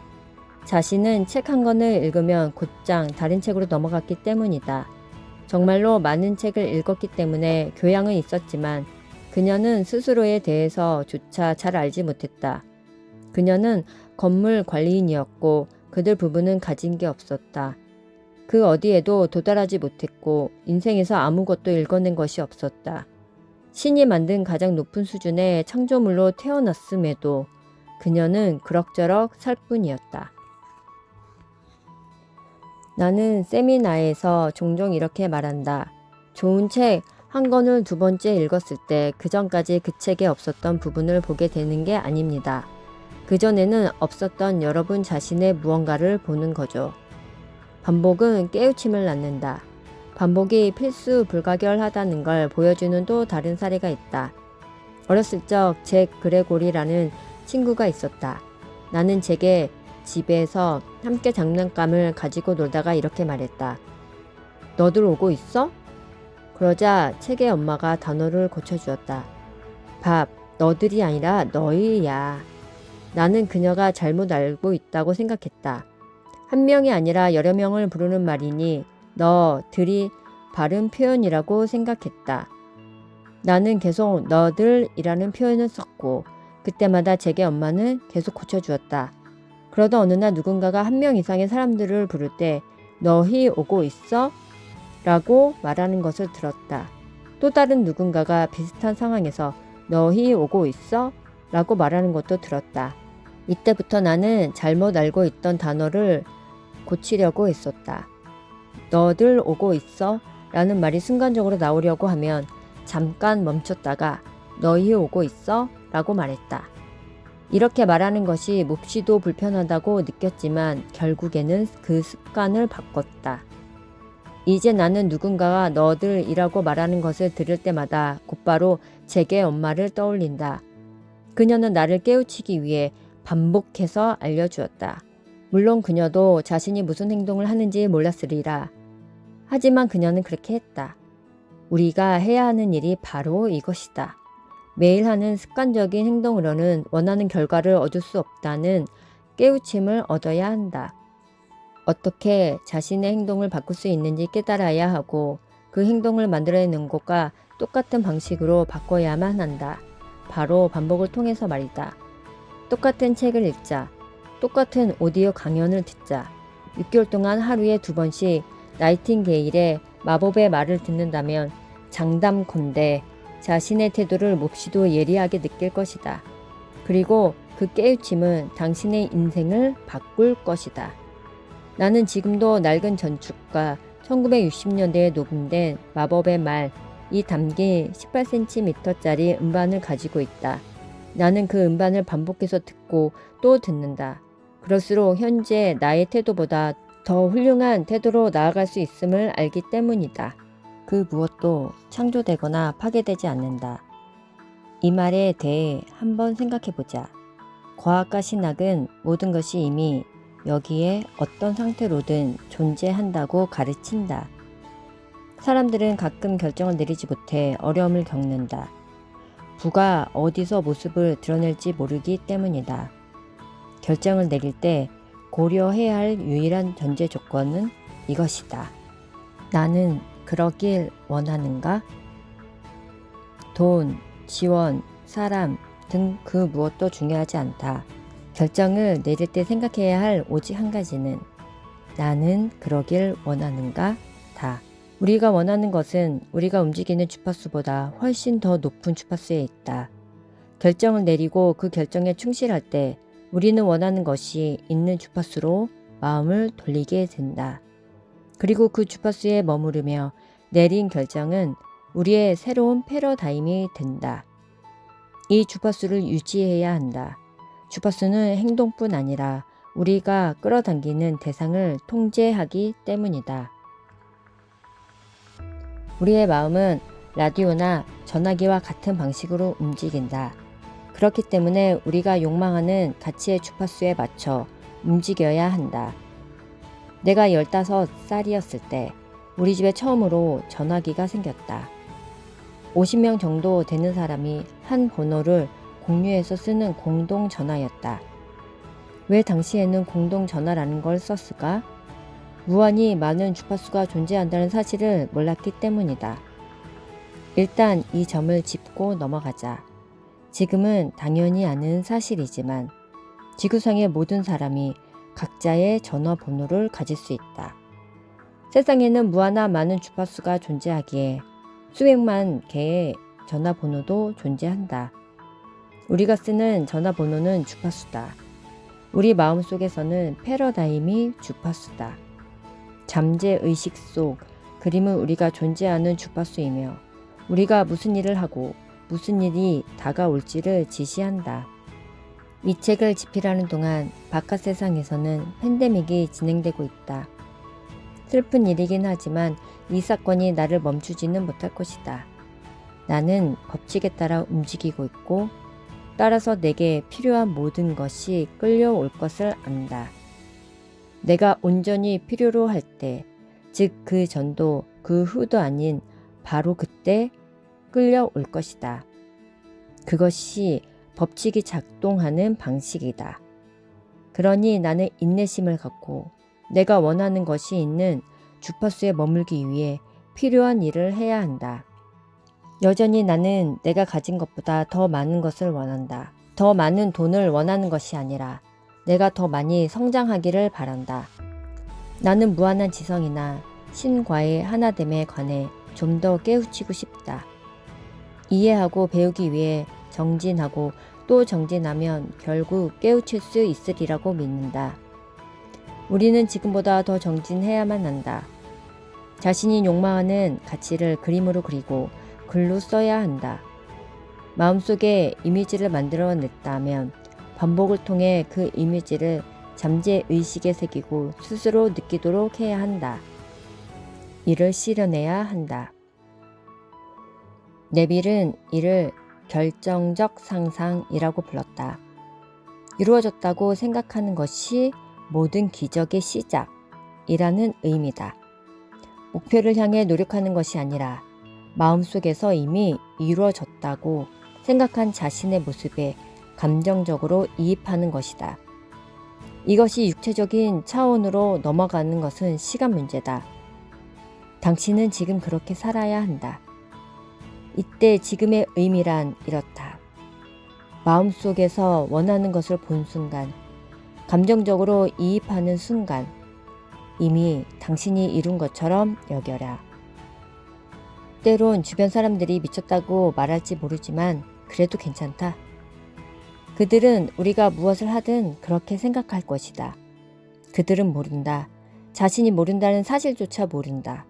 [SPEAKER 1] 자신은 책 한 권을 읽으면 곧장 다른 책으로 넘어갔기 때문이다. 정말로 많은 책을 읽었기 때문에 교양은 있었지만 그녀는 스스로에 대해서조차 잘 알지 못했다. 그녀는 건물 관리인이었고 그들 부부는 가진 게 없었다. 그 어디에도 도달하지 못했고 인생에서 아무것도 읽어낸 것이 없었다. 신이 만든 가장 높은 수준의 창조물로 태어났음에도 그녀는 그럭저럭 살 뿐이었다. 나는 세미나에서 종종 이렇게 말한다. 좋은 책 한 권을 두 번째 읽었을 때 그전까지 그 책에 없었던 부분을 보게 되는 게 아닙니다. 그전에는 없었던 여러분 자신의 무언가를 보는 거죠. 반복은 깨우침을 낳는다. 반복이 필수 불가결하다는 걸 보여주는 또 다른 사례가 있다. 어렸을 적 잭 그레고리라는 친구가 있었다. 나는 잭의 집에서 함께 장난감을 가지고 놀다가 이렇게 말했다. 너들 오고 있어? 그러자 책의 엄마가 단어를 고쳐주었다. 밥, 너들이 아니라 너희야. 나는 그녀가 잘못 알고 있다고 생각했다. 한 명이 아니라 여러 명을 부르는 말이니 너들이 바른 표현이라고 생각했다. 나는 계속 너들이라는 표현을 썼고 그때마다 잭의 엄마는 계속 고쳐주었다. 그러다 어느 날 누군가가 한 명 이상의 사람들을 부를 때 너희 오고 있어? 라고 말하는 것을 들었다. 또 다른 누군가가 비슷한 상황에서 너희 오고 있어? 라고 말하는 것도 들었다. 이때부터 나는 잘못 알고 있던 단어를 고치려고 했었다. 너들 오고 있어? 라는 말이 순간적으로 나오려고 하면 잠깐 멈췄다가 너희 오고 있어? 라고 말했다. 이렇게 말하는 것이 몹시도 불편하다고 느꼈지만 결국에는 그 습관을 바꿨다. 이제 나는 누군가가 너들이라고 말하는 것을 들을 때마다 곧바로 잭의 엄마를 떠올린다. 그녀는 나를 깨우치기 위해 반복해서 알려주었다. 물론 그녀도 자신이 무슨 행동을 하는지 몰랐으리라. 하지만 그녀는 그렇게 했다. 우리가 해야 하는 일이 바로 이것이다. 매일 하는 습관적인 행동으로는 원하는 결과를 얻을 수 없다는 깨우침을 얻어야 한다. 어떻게 자신의 행동을 바꿀 수 있는지 깨달아야 하고 그 행동을 만들어내는 것과 똑같은 방식으로 바꿔야만 한다. 바로 반복을 통해서 말이다. 똑같은 책을 읽자. 똑같은 오디오 강연을 듣자. 6개월 동안 하루에 2번씩 나이팅게일의 마법의 말을 듣는다면 장담컨대 자신의 태도를 몹시도 예리하게 느낄 것이다. 그리고 그 깨우침은 당신의 인생을 바꿀 것이다. 나는 지금도 낡은 전축과 1960년대에 녹음된 마법의 말이 담긴 18cm짜리 음반을 가지고 있다. 나는 그 음반을 반복해서 듣고 또 듣는다. 그럴수록 현재 나의 태도보다 더 훌륭한 태도로 나아갈 수 있음을 알기 때문이다. 그 무엇도 창조되거나 파괴되지 않는다. 이 말에 대해 한번 생각해보자. 과학과 신학은 모든 것이 이미 여기에 어떤 상태로든 존재한다고 가르친다. 사람들은 가끔 결정을 내리지 못해 어려움을 겪는다. 부가 어디서 모습을 드러낼지 모르기 때문이다. 결정을 내릴 때 고려해야 할 유일한 전제 조건은 이것이다. 나는 그러길 원하는가? 돈, 지원, 사람 등 그 무엇도 중요하지 않다. 결정을 내릴 때 생각해야 할 오직 한 가지는 나는 그러길 원하는가? 다. 우리가 원하는 것은 우리가 움직이는 주파수보다 훨씬 더 높은 주파수에 있다. 결정을 내리고 그 결정에 충실할 때 우리는 원하는 것이 있는 주파수로 마음을 돌리게 된다. 그리고 그 주파수에 머무르며 내린 결정은 우리의 새로운 패러다임이 된다. 이 주파수를 유지해야 한다. 주파수는 행동뿐 아니라 우리가 끌어당기는 대상을 통제하기 때문이다. 우리의 마음은 라디오나 전화기와 같은 방식으로 움직인다. 그렇기 때문에 우리가 욕망하는 가치의 주파수에 맞춰 움직여야 한다. 내가 15살이었을 때 우리 집에 처음으로 전화기가 생겼다. 50명 정도 되는 사람이 한 번호를 공유해서 쓰는 공동전화였다. 왜 당시에는 공동전화라는 걸 썼을까? 무한히 많은 주파수가 존재한다는 사실을 몰랐기 때문이다. 일단 이 점을 짚고 넘어가자. 지금은 당연히 아는 사실이지만 지구상의 모든 사람이 각자의 전화번호를 가질 수 있다. 세상에는 무한한 많은 주파수가 존재하기에 수백만 개의 전화번호도 존재한다. 우리가 쓰는 전화번호는 주파수다. 우리 마음속에서는 패러다임이 주파수다. 잠재의식 속 그림은 우리가 존재하는 주파수이며 우리가 무슨 일을 하고 무슨 일이 다가올지를 지시한다. 이 책을 집필하는 동안 바깥 세상에서는 팬데믹이 진행되고 있다. 슬픈 일이긴 하지만 이 사건이 나를 멈추지는 못할 것이다. 나는 법칙에 따라 움직이고 있고 따라서 내게 필요한 모든 것이 끌려올 것을 안다. 내가 온전히 필요로 할 때, 즉 그 전도 그 후도 아닌 바로 그때 끌려올 것이다. 그것이 법칙이 작동하는 방식이다. 그러니 나는 인내심을 갖고 내가 원하는 것이 있는 주파수에 머물기 위해 필요한 일을 해야 한다. 여전히 나는 내가 가진 것보다 더 많은 것을 원한다. 더 많은 돈을 원하는 것이 아니라 내가 더 많이 성장하기를 바란다. 나는 무한한 지성이나 신과의 하나됨에 관해 좀 더 깨우치고 싶다. 이해하고 배우기 위해 정진하고 또 정진하면 결국 깨우칠 수 있으리라고 믿는다. 우리는 지금보다 더 정진해야만 한다. 자신이 욕망하는 가치를 그림으로 그리고 글로 써야 한다. 마음속에 이미지를 만들어냈다면 반복을 통해 그 이미지를 잠재의식에 새기고 스스로 느끼도록 해야 한다. 이를 실현해야 한다. 네빌은 이를 결정적 상상이라고 불렀다. 이루어졌다고 생각하는 것이 모든 기적의 시작이라는 의미다. 목표를 향해 노력하는 것이 아니라 마음속에서 이미 이루어졌다고 생각한 자신의 모습에 감정적으로 이입하는 것이다. 이것이 육체적인 차원으로 넘어가는 것은 시간 문제다. 당신은 지금 그렇게 살아야 한다. 이때 지금의 의미란 이렇다. 마음속에서 원하는 것을 본 순간, 감정적으로 이입하는 순간, 이미 당신이 이룬 것처럼 여겨라. 때론 주변 사람들이 미쳤다고 말할지 모르지만 그래도 괜찮다. 그들은 우리가 무엇을 하든 그렇게 생각할 것이다. 그들은 모른다. 자신이 모른다는 사실조차 모른다.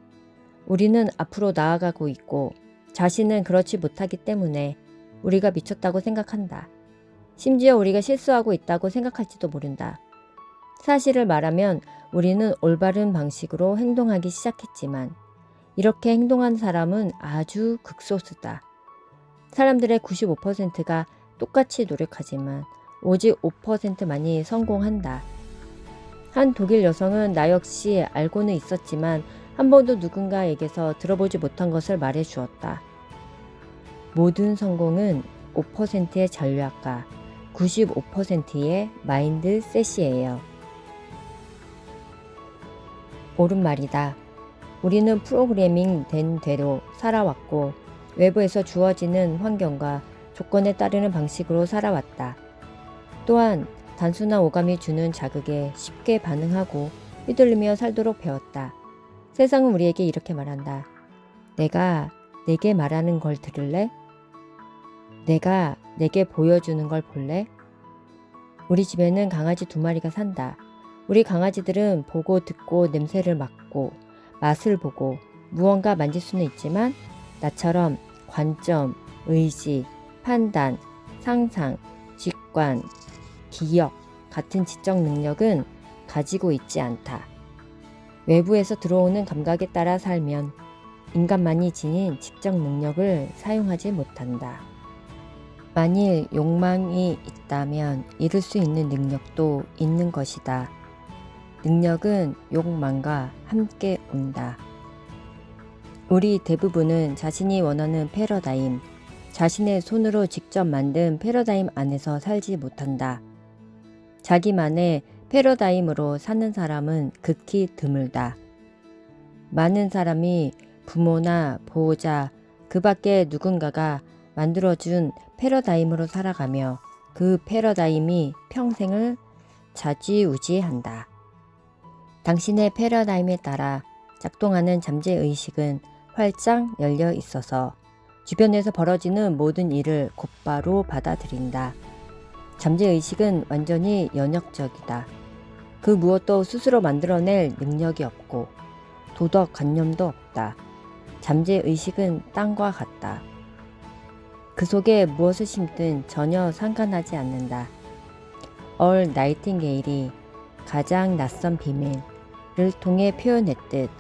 [SPEAKER 1] 우리는 앞으로 나아가고 있고 자신은 그렇지 못하기 때문에 우리가 미쳤다고 생각한다. 심지어 우리가 실수하고 있다고 생각할지도 모른다. 사실을 말하면 우리는 올바른 방식으로 행동하기 시작했지만 이렇게 행동한 사람은 아주 극소수다. 사람들의 95%가 똑같이 노력하지만 오직 5%만이 성공한다. 한 독일 여성은 나 역시 알고는 있었지만 한 번도 누군가에게서 들어보지 못한 것을 말해 주었다. 모든 성공은 5%의 전략과 95%의 마인드셋이에요. 옳은 말이다. 우리는 프로그래밍 된 대로 살아왔고 외부에서 주어지는 환경과 조건에 따르는 방식으로 살아왔다. 또한 단순한 오감이 주는 자극에 쉽게 반응하고 휘둘리며 살도록 배웠다. 세상은 우리에게 이렇게 말한다. 내가 내게 말하는 걸 들을래? 내가 내게 보여주는 걸 볼래? 우리 집에는 강아지 2마리가 산다. 우리 강아지들은 보고 듣고 냄새를 맡고 맛을 보고 무언가 만질 수는 있지만 나처럼 관점, 의지, 판단, 상상, 직관, 기억 같은 지적 능력은 가지고 있지 않다. 외부에서 들어오는 감각에 따라 살면 인간만이 지닌 지적 능력을 사용하지 못한다. 만일 욕망이 있다면 이룰 수 있는 능력도 있는 것이다. 능력은 욕망과 함께 온다. 우리 대부분은 자신이 원하는 패러다임, 자신의 손으로 직접 만든 패러다임 안에서 살지 못한다. 자기만의 패러다임으로 사는 사람은 극히 드물다. 많은 사람이 부모나 보호자, 그 밖에 누군가가 만들어준 패러다임으로 살아가며 그 패러다임이 평생을 좌지우지한다. 당신의 패러다임에 따라 작동하는 잠재의식은 활짝 열려 있어서 주변에서 벌어지는 모든 일을 곧바로 받아들인다. 잠재의식은 완전히 연역적이다. 그 무엇도 스스로 만들어낼 능력이 없고 도덕관념도 없다. 잠재의식은 땅과 같다. 그 속에 무엇을 심든 전혀 상관하지 않는다. 얼 나이팅게일이 가장 낯선 비밀을 통해 표현했듯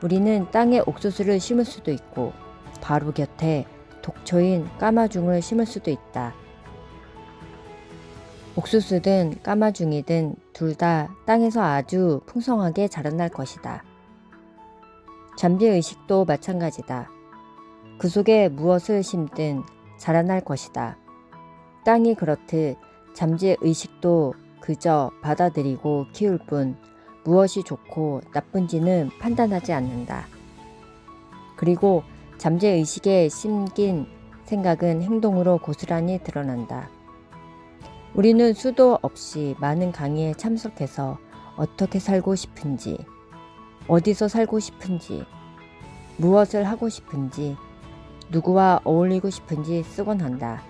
[SPEAKER 1] 우리는 땅에 옥수수를 심을 수도 있고 바로 곁에 독초인 까마중을 심을 수도 있다. 옥수수든 까마중이든 둘 다 땅에서 아주 풍성하게 자라날 것이다. 잠재의식도 마찬가지다. 그 속에 무엇을 심든 자라날 것이다. 땅이 그렇듯 잠재의식도 그저 받아들이고 키울 뿐 무엇이 좋고 나쁜지는 판단하지 않는다. 그리고 잠재의식에 심긴 생각은 행동으로 고스란히 드러난다. 우리는 수도 없이 많은 강의에 참석해서 어떻게 살고 싶은지, 어디서 살고 싶은지, 무엇을 하고 싶은지, 누구와 어울리고 싶은지 쓰곤 한다.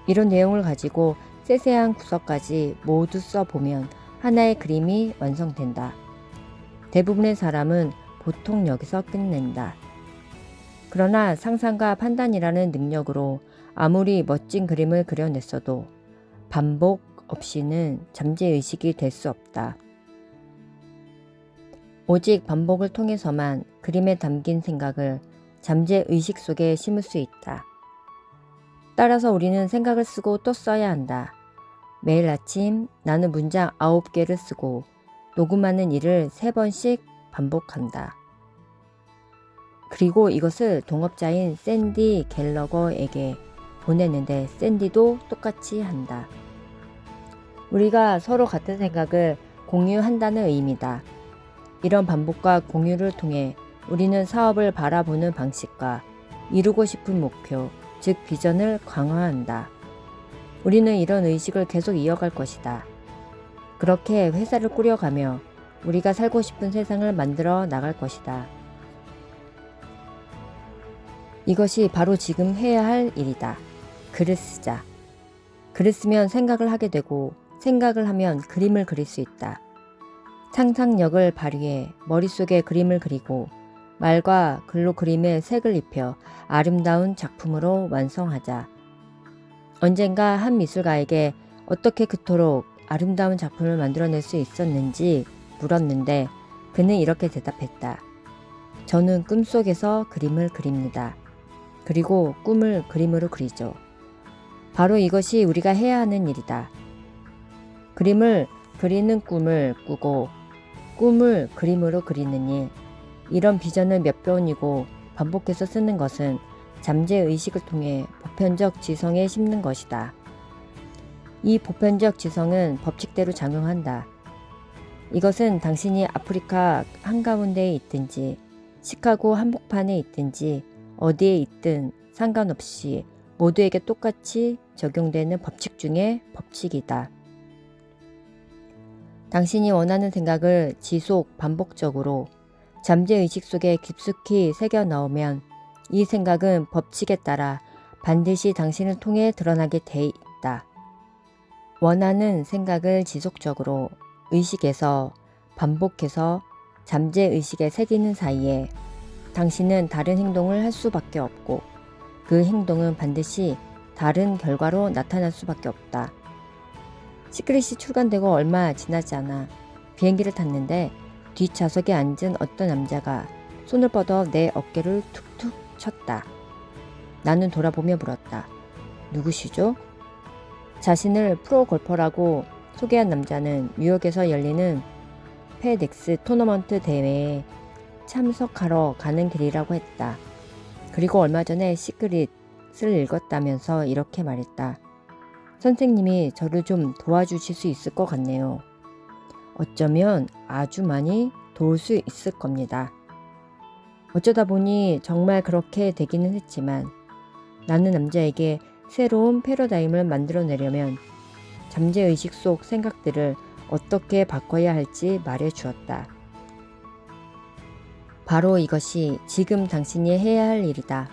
[SPEAKER 1] 이런 내용을 가지고 세세한 구석까지 모두 써보면 하나의 그림이 완성된다. 대부분의 사람은 보통 여기서 끝낸다. 그러나 상상과 판단이라는 능력으로 아무리 멋진 그림을 그려냈어도 반복 없이는 잠재의식이 될 수 없다. 오직 반복을 통해서만 그림에 담긴 생각을 잠재의식 속에 심을 수 있다. 따라서 우리는 생각을 쓰고 또 써야 한다. 매일 아침 나는 문장 9개를 쓰고 녹음하는 일을 3번씩 반복한다. 그리고 이것을 동업자인 샌디 갤러거에게 보내는데 샌디도 똑같이 한다. 우리가 서로 같은 생각을 공유한다는 의미다. 이런 반복과 공유를 통해 우리는 사업을 바라보는 방식과 이루고 싶은 목표, 즉 비전을 강화한다. 우리는 이런 의식을 계속 이어갈 것이다. 그렇게 회사를 꾸려가며 우리가 살고 싶은 세상을 만들어 나갈 것이다. 이것이 바로 지금 해야 할 일이다. 글을 쓰자. 글을 쓰면 생각을 하게 되고 생각을 하면 그림을 그릴 수 있다. 상상력을 발휘해 머릿속에 그림을 그리고 말과 글로 그림에 색을 입혀 아름다운 작품으로 완성하자. 언젠가 한 미술가에게 어떻게 그토록 아름다운 작품을 만들어낼 수 있었는지 물었는데 그는 이렇게 대답했다. 저는 꿈속에서 그림을 그립니다. 그리고 꿈을 그림으로 그리죠. 바로 이것이 우리가 해야 하는 일이다. 그림을 그리는 꿈을 꾸고 꿈을 그림으로 그리는 일. 이런 비전을 몇 번이고 반복해서 쓰는 것은 잠재의식을 통해 보편적 지성에 심는 것이다. 이 보편적 지성은 법칙대로 작용한다. 이것은 당신이 아프리카 한가운데에 있든지 시카고 한복판에 있든지 어디에 있든 상관없이 모두에게 똑같이 적용되는 법칙 중의 법칙이다. 당신이 원하는 생각을 지속 반복적으로 잠재의식 속에 깊숙이 새겨 넣으면 이 생각은 법칙에 따라 반드시 당신을 통해 드러나게 돼 있다. 원하는 생각을 지속적으로 의식에서 반복해서 잠재의식에 새기는 사이에 당신은 다른 행동을 할 수밖에 없고 그 행동은 반드시 다른 결과로 나타날 수밖에 없다. 시크릿이 출간되고 얼마 지나지 않아 비행기를 탔는데 뒷좌석에 앉은 어떤 남자가 손을 뻗어 내 어깨를 툭툭 쳤다. 나는 돌아보며 물었다. 누구시죠? 자신을 프로 골퍼라고 소개한 남자는 뉴욕에서 열리는 페덱스 토너먼트 대회에 참석하러 가는 길이라고 했다. 그리고 얼마 전에 시크릿을 읽었다면서 이렇게 말했다. 선생님이 저를 좀 도와주실 수 있을 것 같네요. 어쩌면 아주 많이 도울 수 있을 겁니다. 어쩌다 보니 정말 그렇게 되기는 했지만 나는 남자에게 새로운 패러다임을 만들어내려면 잠재의식 속 생각들을 어떻게 바꿔야 할지 말해주었다. 바로 이것이 지금 당신이 해야 할 일이다.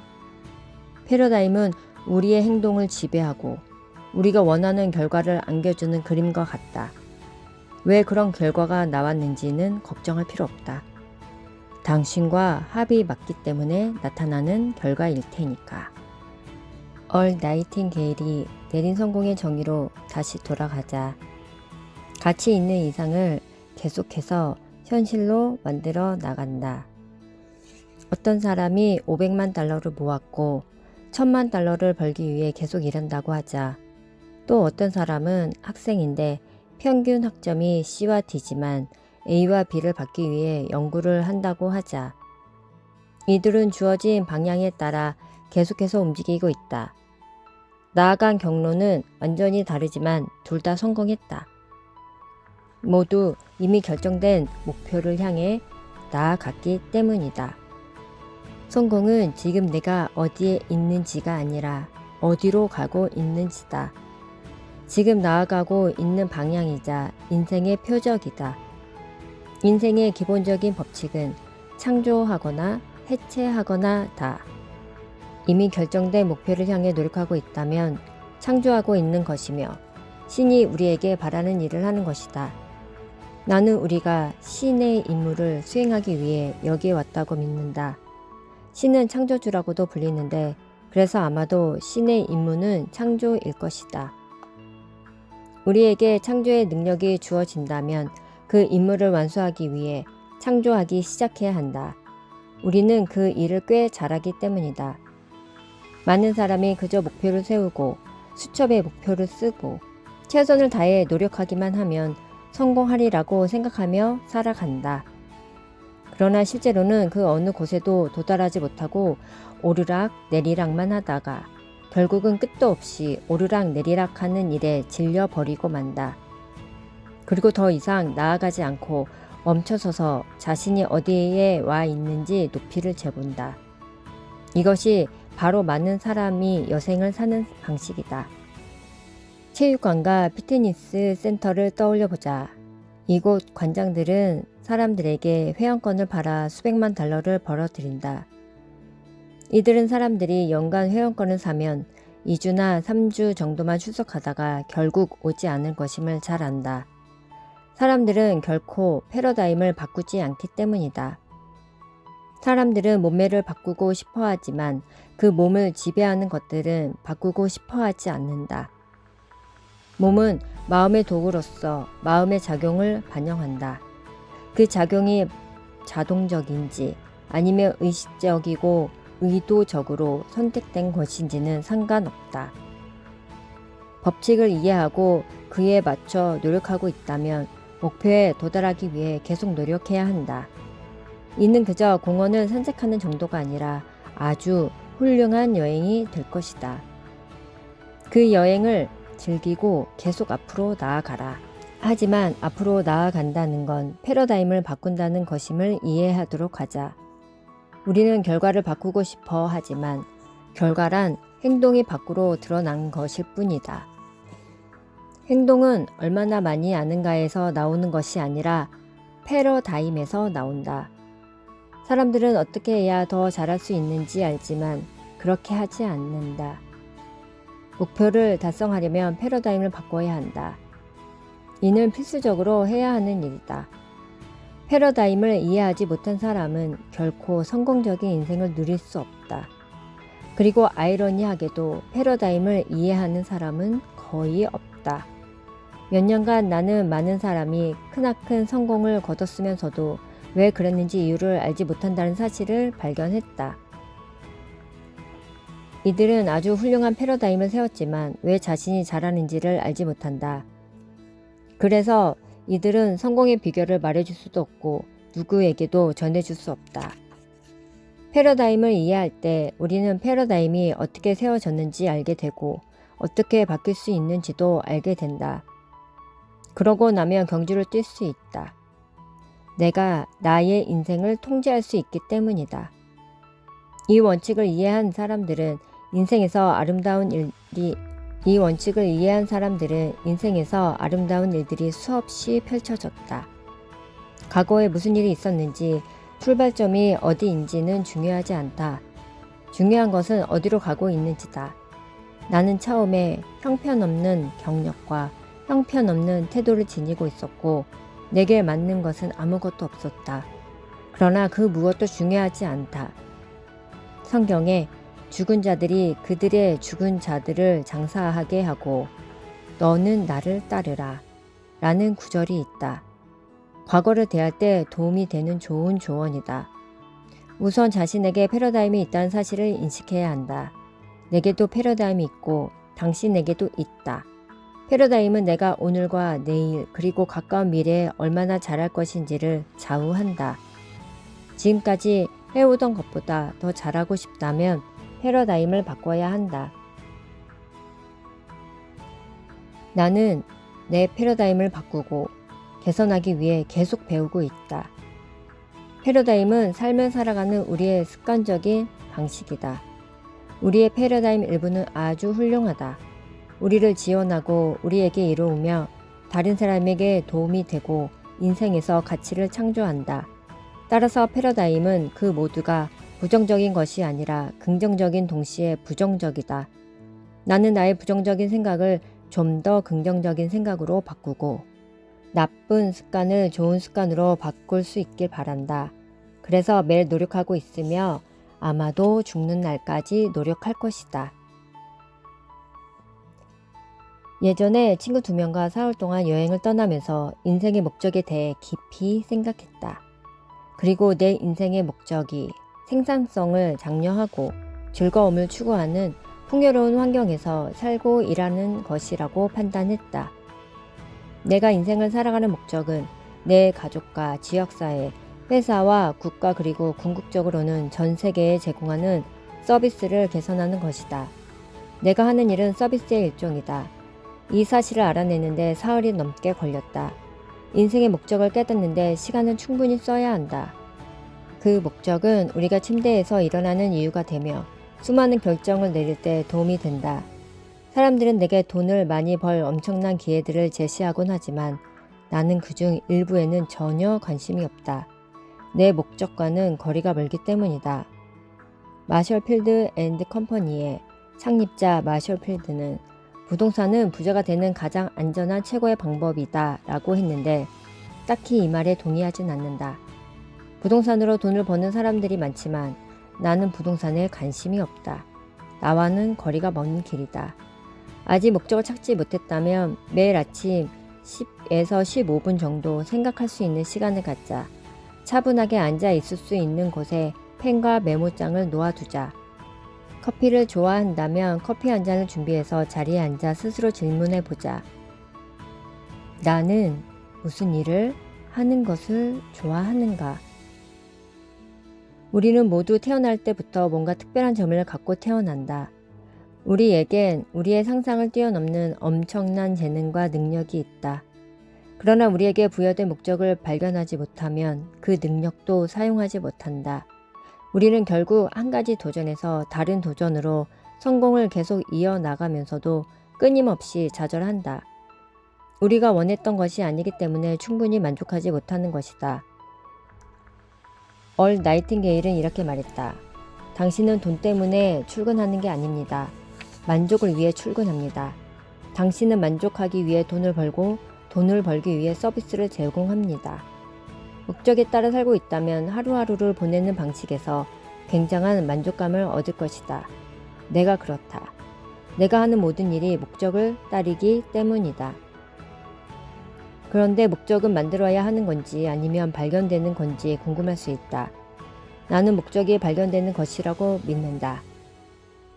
[SPEAKER 1] 패러다임은 우리의 행동을 지배하고 우리가 원하는 결과를 안겨주는 그림과 같다. 왜 그런 결과가 나왔는지는 걱정할 필요 없다. 당신과 합이 맞기 때문에 나타나는 결과일 테니까. 얼 나이팅게일이 내린 성공의 정의로 다시 돌아가자. 가치 있는 이상을 계속해서 현실로 만들어 나간다. 어떤 사람이 500만 달러를 모았고 1000만 달러를 벌기 위해 계속 일한다고 하자. 또 어떤 사람은 학생인데 평균 학점이 C와 D지만 A와 B를 받기 위해 연구를 한다고 하자. 이들은 주어진 방향에 따라 계속해서 움직이고 있다. 나아간 경로는 완전히 다르지만 둘 다 성공했다. 모두 이미 결정된 목표를 향해 나아갔기 때문이다. 성공은 지금 내가 어디에 있는지가 아니라 어디로 가고 있는지다. 지금 나아가고 있는 방향이자 인생의 표적이다. 인생의 기본적인 법칙은 창조하거나 해체하거나 다. 이미 결정된 목표를 향해 노력하고 있다면 창조하고 있는 것이며 신이 우리에게 바라는 일을 하는 것이다. 나는 우리가 신의 임무를 수행하기 위해 여기에 왔다고 믿는다. 신은 창조주라고도 불리는데 그래서 아마도 신의 임무는 창조일 것이다. 우리에게 창조의 능력이 주어진다면 그 임무를 완수하기 위해 창조하기 시작해야 한다. 우리는 그 일을 꽤 잘하기 때문이다. 많은 사람이 그저 목표를 세우고 수첩에 목표를 쓰고 최선을 다해 노력하기만 하면 성공하리라고 생각하며 살아간다. 그러나 실제로는 그 어느 곳에도 도달하지 못하고 오르락 내리락만 하다가 결국은 끝도 없이 오르락 내리락 하는 일에 질려버리고 만다. 그리고 더 이상 나아가지 않고 멈춰서서 자신이 어디에 와 있는지 높이를 재본다. 이것이 바로 많은 사람이 여생을 사는 방식이다. 체육관과 피트니스 센터를 떠올려보자. 이곳 관장들은 사람들에게 회원권을 팔아 수백만 달러를 벌어들인다. 이들은 사람들이 연간 회원권을 사면 2주나 3주 정도만 출석하다가 결국 오지 않을 것임을 잘 안다. 사람들은 결코 패러다임을 바꾸지 않기 때문이다. 사람들은 몸매를 바꾸고 싶어 하지만 그 몸을 지배하는 것들은 바꾸고 싶어 하지 않는다. 몸은 마음의 도구로서 마음의 작용을 반영한다. 그 작용이 자동적인지 아니면 의식적이고 의도적으로 선택된 것인지는 상관없다. 법칙을 이해하고 그에 맞춰 노력하고 있다면 목표에 도달하기 위해 계속 노력해야 한다. 이는 그저 공원을 산책하는 정도가 아니라 아주 훌륭한 여행이 될 것이다. 그 여행을 즐기고 계속 앞으로 나아가라. 하지만 앞으로 나아간다는 건 패러다임을 바꾼다는 것임을 이해하도록 하자. 우리는 결과를 바꾸고 싶어 하지만 결과란 행동이 밖으로 드러난 것일 뿐이다. 행동은 얼마나 많이 아는가에서 나오는 것이 아니라 패러다임에서 나온다. 사람들은 어떻게 해야 더 잘할 수 있는지 알지만 그렇게 하지 않는다. 목표를 달성하려면 패러다임을 바꿔야 한다. 이는 필수적으로 해야 하는 일이다. 패러다임을 이해하지 못한 사람은 결코 성공적인 인생을 누릴 수 없다. 그리고 아이러니하게도 패러다임을 이해하는 사람은 거의 없다. 몇 년간 나는 많은 사람이 크나큰 성공을 거뒀으면서도 왜 그랬는지 이유를 알지 못한다는 사실을 발견했다. 이들은 아주 훌륭한 패러다임을 세웠지만 왜 자신이 잘하는지를 알지 못한다. 그래서 이들은 성공의 비결을 말해줄 수도 없고 누구에게도 전해줄 수 없다. 패러다임을 이해할 때 우리는 패러다임이 어떻게 세워졌는지 알게 되고 어떻게 바뀔 수 있는지도 알게 된다. 그러고 나면 경주를 뛸 수 있다. 내가 나의 인생을 통제할 수 있기 때문이다. 이 원칙을 이해한 사람들은 인생에서 아름다운 일들이 수없이 펼쳐졌다. 과거에 무슨 일이 있었는지 출발점이 어디인지는 중요하지 않다. 중요한 것은 어디로 가고 있는지다. 나는 처음에 형편없는 경력과 형편없는 태도를 지니고 있었고 내게 맞는 것은 아무것도 없었다. 그러나 그 무엇도 중요하지 않다. 성경에 죽은 자들이 그들의 죽은 자들을 장사하게 하고 너는 나를 따르라 라는 구절이 있다. 과거를 대할 때 도움이 되는 좋은 조언이다. 우선 자신에게 패러다임이 있다는 사실을 인식해야 한다. 내게도 패러다임이 있고 당신에게도 있다. 패러다임은 내가 오늘과 내일 그리고 가까운 미래에 얼마나 잘할 것인지를 좌우한다. 지금까지 해오던 것보다 더 잘하고 싶다면 패러다임을 바꿔야 한다. 나는 내 패러다임을 바꾸고 개선하기 위해 계속 배우고 있다. 패러다임은 삶을 살아가는 우리의 습관적인 방식이다. 우리의 패러다임 일부는 아주 훌륭하다. 우리를 지원하고 우리에게 이로우며 다른 사람에게 도움이 되고 인생에서 가치를 창조한다. 따라서 패러다임은 그 모두가 부정적인 것이 아니라 긍정적인 동시에 부정적이다. 나는 나의 부정적인 생각을 좀 더 긍정적인 생각으로 바꾸고 나쁜 습관을 좋은 습관으로 바꿀 수 있길 바란다. 그래서 매일 노력하고 있으며 아마도 죽는 날까지 노력할 것이다. 예전에 친구 2명과 4월 동안 여행을 떠나면서 인생의 목적에 대해 깊이 생각했다. 그리고 내 인생의 목적이 생산성을 장려하고 즐거움을 추구하는 풍요로운 환경에서 살고 일하는 것이라고 판단했다. 내가 인생을 살아가는 목적은 내 가족과 지역사회, 회사와 국가 그리고 궁극적으로는 전 세계에 제공하는 서비스를 개선하는 것이다. 내가 하는 일은 서비스의 일종이다. 이 사실을 알아내는데 사흘이 넘게 걸렸다. 인생의 목적을 깨닫는데 시간은 충분히 써야 한다. 그 목적은 우리가 침대에서 일어나는 이유가 되며 수많은 결정을 내릴 때 도움이 된다. 사람들은 내게 돈을 많이 벌 엄청난 기회들을 제시하곤 하지만 나는 그중 일부에는 전혀 관심이 없다. 내 목적과는 거리가 멀기 때문이다. 마셜 필드 앤드 컴퍼니의 창립자 마셜 필드는 부동산은 부자가 되는 가장 안전한 최고의 방법이다 라고 했는데 딱히 이 말에 동의하진 않는다. 부동산으로 돈을 버는 사람들이 많지만 나는 부동산에 관심이 없다. 나와는 거리가 먼 길이다. 아직 목적을 찾지 못했다면 매일 아침 10에서 15분 정도 생각할 수 있는 시간을 갖자. 차분하게 앉아 있을 수 있는 곳에 펜과 메모장을 놓아두자. 커피를 좋아한다면 커피 한 잔을 준비해서 자리에 앉아 스스로 질문해보자. 나는 무슨 일을 하는 것을 좋아하는가? 우리는 모두 태어날 때부터 뭔가 특별한 점을 갖고 태어난다. 우리에겐 우리의 상상을 뛰어넘는 엄청난 재능과 능력이 있다. 그러나 우리에게 부여된 목적을 발견하지 못하면 그 능력도 사용하지 못한다. 우리는 결국 한 가지 도전에서 다른 도전으로 성공을 계속 이어나가면서도 끊임없이 좌절한다. 우리가 원했던 것이 아니기 때문에 충분히 만족하지 못하는 것이다. 얼 나이팅게일은 이렇게 말했다. 당신은 돈 때문에 출근하는 게 아닙니다. 만족을 위해 출근합니다. 당신은 만족하기 위해 돈을 벌고 돈을 벌기 위해 서비스를 제공합니다. 목적에 따라 살고 있다면 하루하루를 보내는 방식에서 굉장한 만족감을 얻을 것이다. 내가 그렇다. 내가 하는 모든 일이 목적을 따르기 때문이다. 그런데 목적은 만들어야 하는 건지 아니면 발견되는 건지 궁금할 수 있다. 나는 목적이 발견되는 것이라고 믿는다.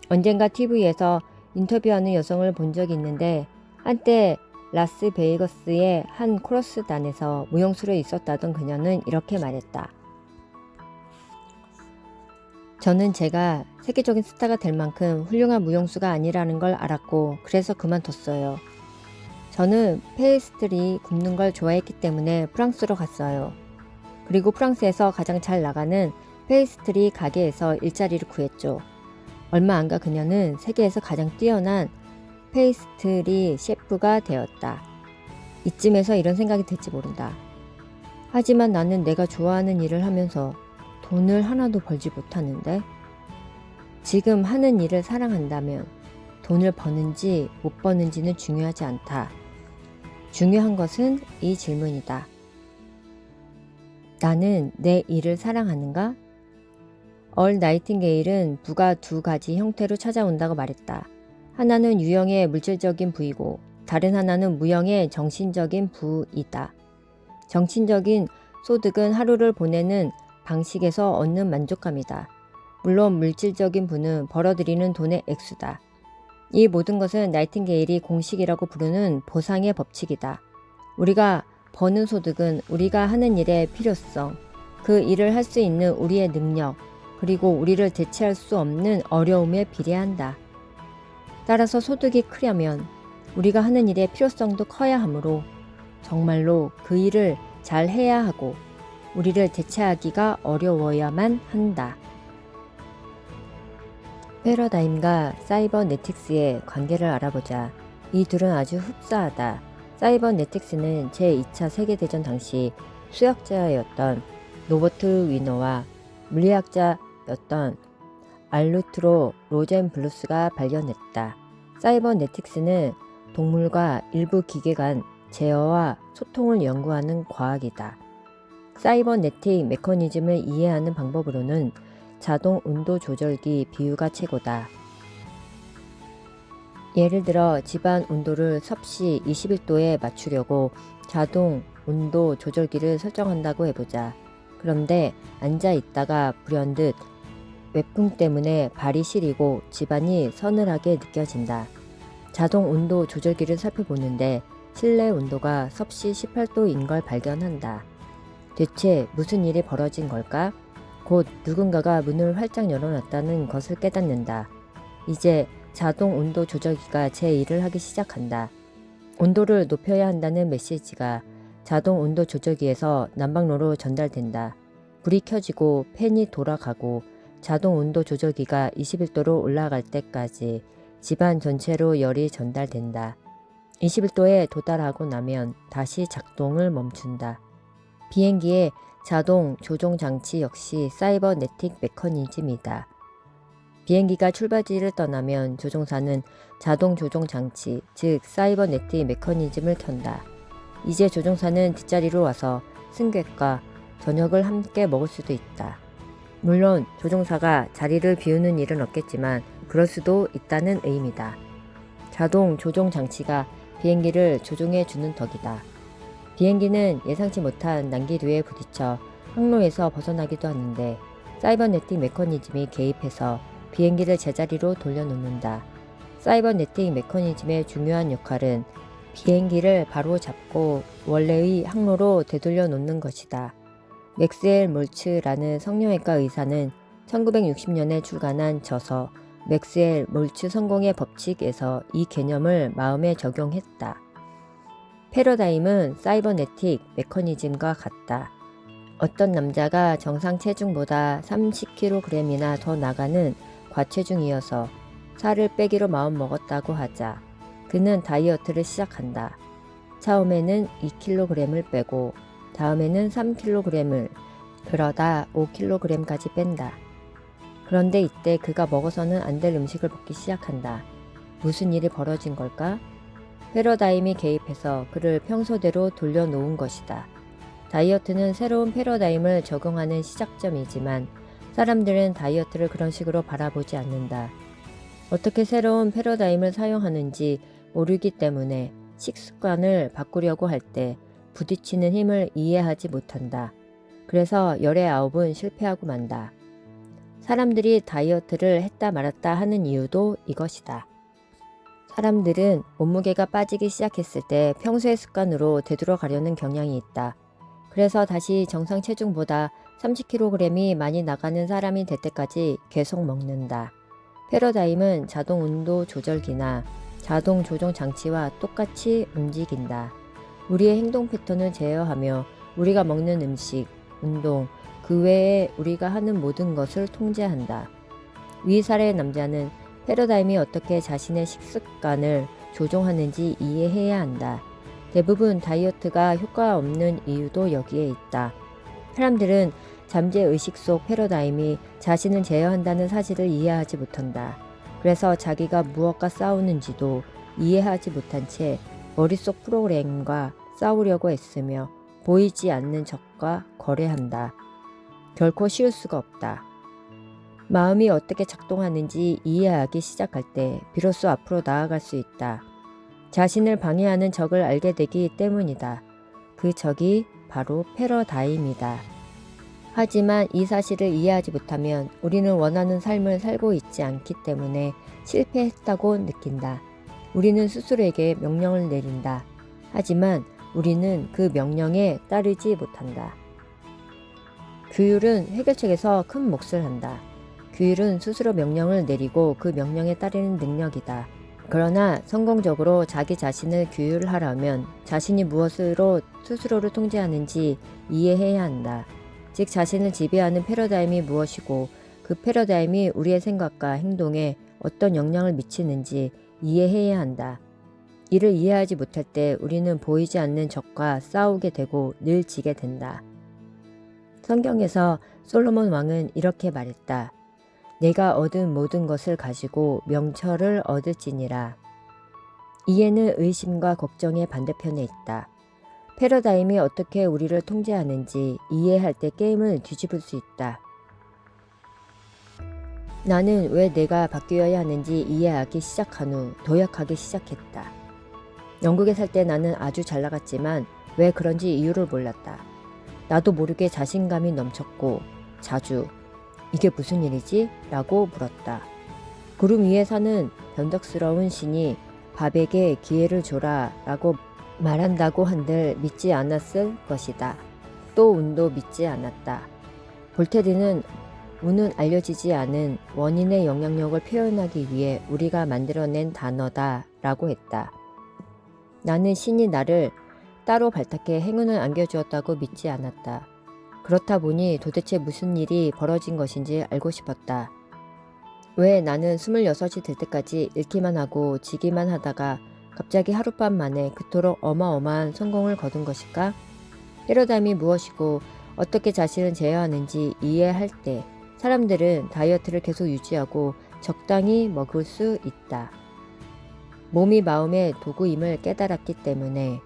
[SPEAKER 1] 언젠가 TV에서 인터뷰하는 여성을 본 적이 있는데 한때 라스베이거스의 한 코러스단에서 무용수로 있었다던 그녀는 이렇게 말했다. 저는 제가 세계적인 스타가 될 만큼 훌륭한 무용수가 아니라는 걸 알았고 그래서 그만뒀어요. 저는 페이스트리 굽는 걸 좋아했기 때문에 프랑스로 갔어요. 그리고 프랑스에서 가장 잘 나가는 페이스트리 가게에서 일자리를 구했죠. 얼마 안 가 그녀는 세계에서 가장 뛰어난 페이스트리 셰프가 되었다. 이쯤에서 이런 생각이 들지 모른다. 하지만 나는 내가 좋아하는 일을 하면서 돈을 하나도 벌지 못하는데? 지금 하는 일을 사랑한다면 돈을 버는지 못 버는지는 중요하지 않다. 중요한 것은 이 질문이다. 나는 내 일을 사랑하는가? 얼 나이팅게일은 부가 두 가지 형태로 찾아온다고 말했다. 하나는 유형의 물질적인 부이고 다른 하나는 무형의 정신적인 부이다. 정신적인 소득은 하루를 보내는 방식에서 얻는 만족감이다. 물론 물질적인 부는 벌어들이는 돈의 액수다. 이 모든 것은 나이팅게일이 공식이라고 부르는 보상의 법칙이다. 우리가 버는 소득은 우리가 하는 일의 필요성, 그 일을 할 수 있는 우리의 능력, 그리고 우리를 대체할 수 없는 어려움에 비례한다. 따라서 소득이 크려면 우리가 하는 일의 필요성도 커야 하므로 정말로 그 일을 잘 해야 하고 우리를 대체하기가 어려워야만 한다. 패러다임과 사이버네틱스의 관계를 알아보자. 이 둘은 아주 흡사하다. 사이버네틱스는 제2차 세계대전 당시 수학자였던 로버트 위너와 물리학자였던 알루트로 로젠블루스가 발견했다. 사이버네틱스는 동물과 일부 기계 간 제어와 소통을 연구하는 과학이다. 사이버네틱 메커니즘을 이해하는 방법으로는 자동 온도 조절기 비유가 최고다. 예를 들어 집안 온도를 섭씨 21도에 맞추려고 자동 온도 조절기를 설정한다고 해보자. 그런데 앉아 있다가 불현듯 외풍 때문에 발이 시리고 집안이 서늘하게 느껴진다. 자동 온도 조절기를 살펴보는데 실내 온도가 섭씨 18도인 걸 발견한다. 대체 무슨 일이 벌어진 걸까? 곧 누군가가 문을 활짝 열어놨다는 것을 깨닫는다. 이제 자동 온도 조절기가 제 일을 하기 시작한다. 온도를 높여야 한다는 메시지가 자동 온도 조절기에서 난방로로 전달된다. 불이 켜지고 팬이 돌아가고 자동 온도 조절기가 21도로 올라갈 때까지 집안 전체로 열이 전달된다. 21도에 도달하고 나면 다시 작동을 멈춘다. 비행기의 자동 조종 장치 역시 사이버네틱 메커니즘이다. 비행기가 출발지를 떠나면 조종사는 자동 조종 장치, 즉 사이버네틱 메커니즘을 켠다. 이제 조종사는 뒷자리로 와서 승객과 저녁을 함께 먹을 수도 있다. 물론 조종사가 자리를 비우는 일은 없겠지만 그럴 수도 있다는 의미다. 자동 조종 장치가 비행기를 조종해 주는 덕이다. 비행기는 예상치 못한 난기류에 부딪혀 항로에서 벗어나기도 하는데 사이버네틱 메커니즘이 개입해서 비행기를 제자리로 돌려놓는다. 사이버네틱 메커니즘의 중요한 역할은 비행기를 바로 잡고 원래의 항로로 되돌려 놓는 것이다. 맥스웰 몰츠라는 성형외과 의사는 1960년에 출간한 저서 맥스웰 몰츠 성공의 법칙에서 이 개념을 마음에 적용했다. 패러다임은 사이버네틱 메커니즘과 같다. 어떤 남자가 정상 체중보다 30kg이나 더 나가는 과체중이어서 살을 빼기로 마음먹었다고 하자. 그는 다이어트를 시작한다. 처음에는 2kg을 빼고 다음에는 3kg을, 그러다 5kg까지 뺀다. 그런데 이때 그가 먹어서는 안 될 음식을 먹기 시작한다. 무슨 일이 벌어진 걸까? 패러다임이 개입해서 그를 평소대로 돌려놓은 것이다. 다이어트는 새로운 패러다임을 적용하는 시작점이지만 사람들은 다이어트를 그런 식으로 바라보지 않는다. 어떻게 새로운 패러다임을 사용하는지 모르기 때문에 식습관을 바꾸려고 할 때 부딪히는 힘을 이해하지 못한다. 그래서 열의 9은 실패하고 만다. 사람들이 다이어트를 했다 말았다 하는 이유도 이것이다. 사람들은 몸무게가 빠지기 시작했을 때 평소의 습관으로 되돌아가려는 경향이 있다. 그래서 다시 정상 체중보다 30kg이 많이 나가는 사람이 될 때까지 계속 먹는다. 패러다임은 자동 온도 조절기나 자동 조정 장치와 똑같이 움직인다. 우리의 행동 패턴을 제어하며 우리가 먹는 음식, 운동, 그 외에 우리가 하는 모든 것을 통제한다. 위 사례의 남자는 패러다임이 어떻게 자신의 식습관을 조종하는지 이해해야 한다. 대부분 다이어트가 효과 없는 이유도 여기에 있다. 사람들은 잠재의식 속 패러다임이 자신을 제어한다는 사실을 이해하지 못한다. 그래서 자기가 무엇과 싸우는지도 이해하지 못한 채 머릿속 프로그램과 싸우려고 애쓰며 보이지 않는 적과 거래한다. 결코 쉬울 수가 없다. 마음이 어떻게 작동하는지 이해하기 시작할 때 비로소 앞으로 나아갈 수 있다. 자신을 방해하는 적을 알게 되기 때문이다. 그 적이 바로 패러다임이다. 하지만 이 사실을 이해하지 못하면 우리는 원하는 삶을 살고 있지 않기 때문에 실패했다고 느낀다. 우리는 스스로에게 명령을 내린다. 하지만 우리는 그 명령에 따르지 못한다. 규율은 해결책에서 큰 몫을 한다. 규율은 스스로 명령을 내리고 그 명령에 따르는 능력이다. 그러나 성공적으로 자기 자신을 규율하려면 자신이 무엇으로 스스로를 통제하는지 이해해야 한다. 즉 자신을 지배하는 패러다임이 무엇이고 그 패러다임이 우리의 생각과 행동에 어떤 영향을 미치는지 이해해야 한다. 이를 이해하지 못할 때 우리는 보이지 않는 적과 싸우게 되고 늘 지게 된다. 성경에서 솔로몬 왕은 이렇게 말했다. 내가 얻은 모든 것을 가지고 명철을 얻을지니라. 이해는 의심과 걱정의 반대편에 있다. 패러다임이 어떻게 우리를 통제하는지 이해할 때 게임을 뒤집을 수 있다. 나는 왜 내가 바뀌어야 하는지 이해하기 시작한 후 도약하기 시작했다. 영국에 살 때 나는 아주 잘 나갔지만 왜 그런지 이유를 몰랐다. 나도 모르게 자신감이 넘쳤고 자주 이게 무슨 일이지? 라고 물었다. 구름 위에 사는 변덕스러운 신이 밥에게 기회를 줘라 라고 말한다고 한들 믿지 않았을 것이다. 또 운도 믿지 않았다. 볼테르는 운은 알려지지 않은 원인의 영향력을 표현하기 위해 우리가 만들어낸 단어다 라고 했다. 나는 신이 나를 따로 발탁해 행운을 안겨주었다고 믿지 않았다. 그렇다 보니 도대체 무슨 일이 벌어진 것인지 알고 싶었다. 왜 나는 26이 될 때까지 잃기만 하고 지기만 하다가 갑자기 하룻밤 만에 그토록 어마어마한 성공을 거둔 것일까? 패러다임이 무엇이고 어떻게 자신을 제어하는지 이해할 때 사람들은 다이어트를 계속 유지하고 적당히 먹을 수 있다. 몸이 마음의 도구임을 깨달았기 때문에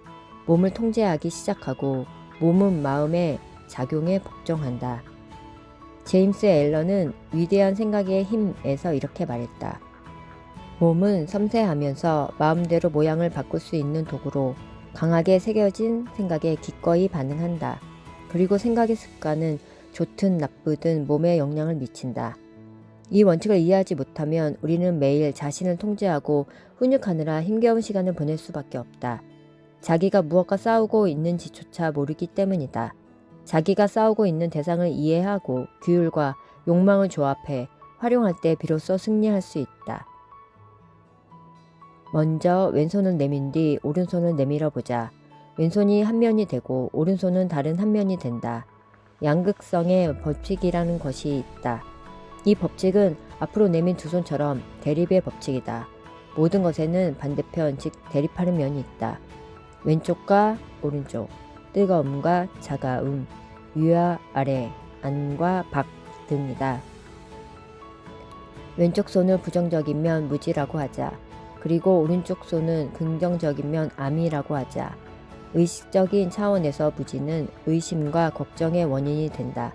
[SPEAKER 1] 몸을 통제하기 시작하고 몸은 마음의 작용에 복종한다. 제임스 앨런은 위대한 생각의 힘에서 이렇게 말했다. 몸은 섬세하면서 마음대로 모양을 바꿀 수 있는 도구로 강하게 새겨진 생각에 기꺼이 반응한다. 그리고 생각의 습관은 좋든 나쁘든 몸에 영향을 미친다. 이 원칙을 이해하지 못하면 우리는 매일 자신을 통제하고 훈육하느라 힘겨운 시간을 보낼 수밖에 없다. 자기가 무엇과 싸우고 있는지조차 모르기 때문이다. 자기가 싸우고 있는 대상을 이해하고 규율과 욕망을 조합해 활용할 때 비로소 승리할 수 있다. 먼저 왼손을 내민 뒤 오른손을 내밀어 보자. 왼손이 한 면이 되고 오른손은 다른 한 면이 된다. 양극성의 법칙이라는 것이 있다. 이 법칙은 앞으로 내민 두 손처럼 대립의 법칙이다. 모든 것에는 반대편, 즉 대립하는 면이 있다. 왼쪽과 오른쪽, 뜨거움과 차가움, 위와 아래, 안과 밖 등이다. 왼쪽 손은 부정적이면 무지라고 하자. 그리고 오른쪽 손은 긍정적이면 암이라고 하자. 의식적인 차원에서 무지는 의심과 걱정의 원인이 된다.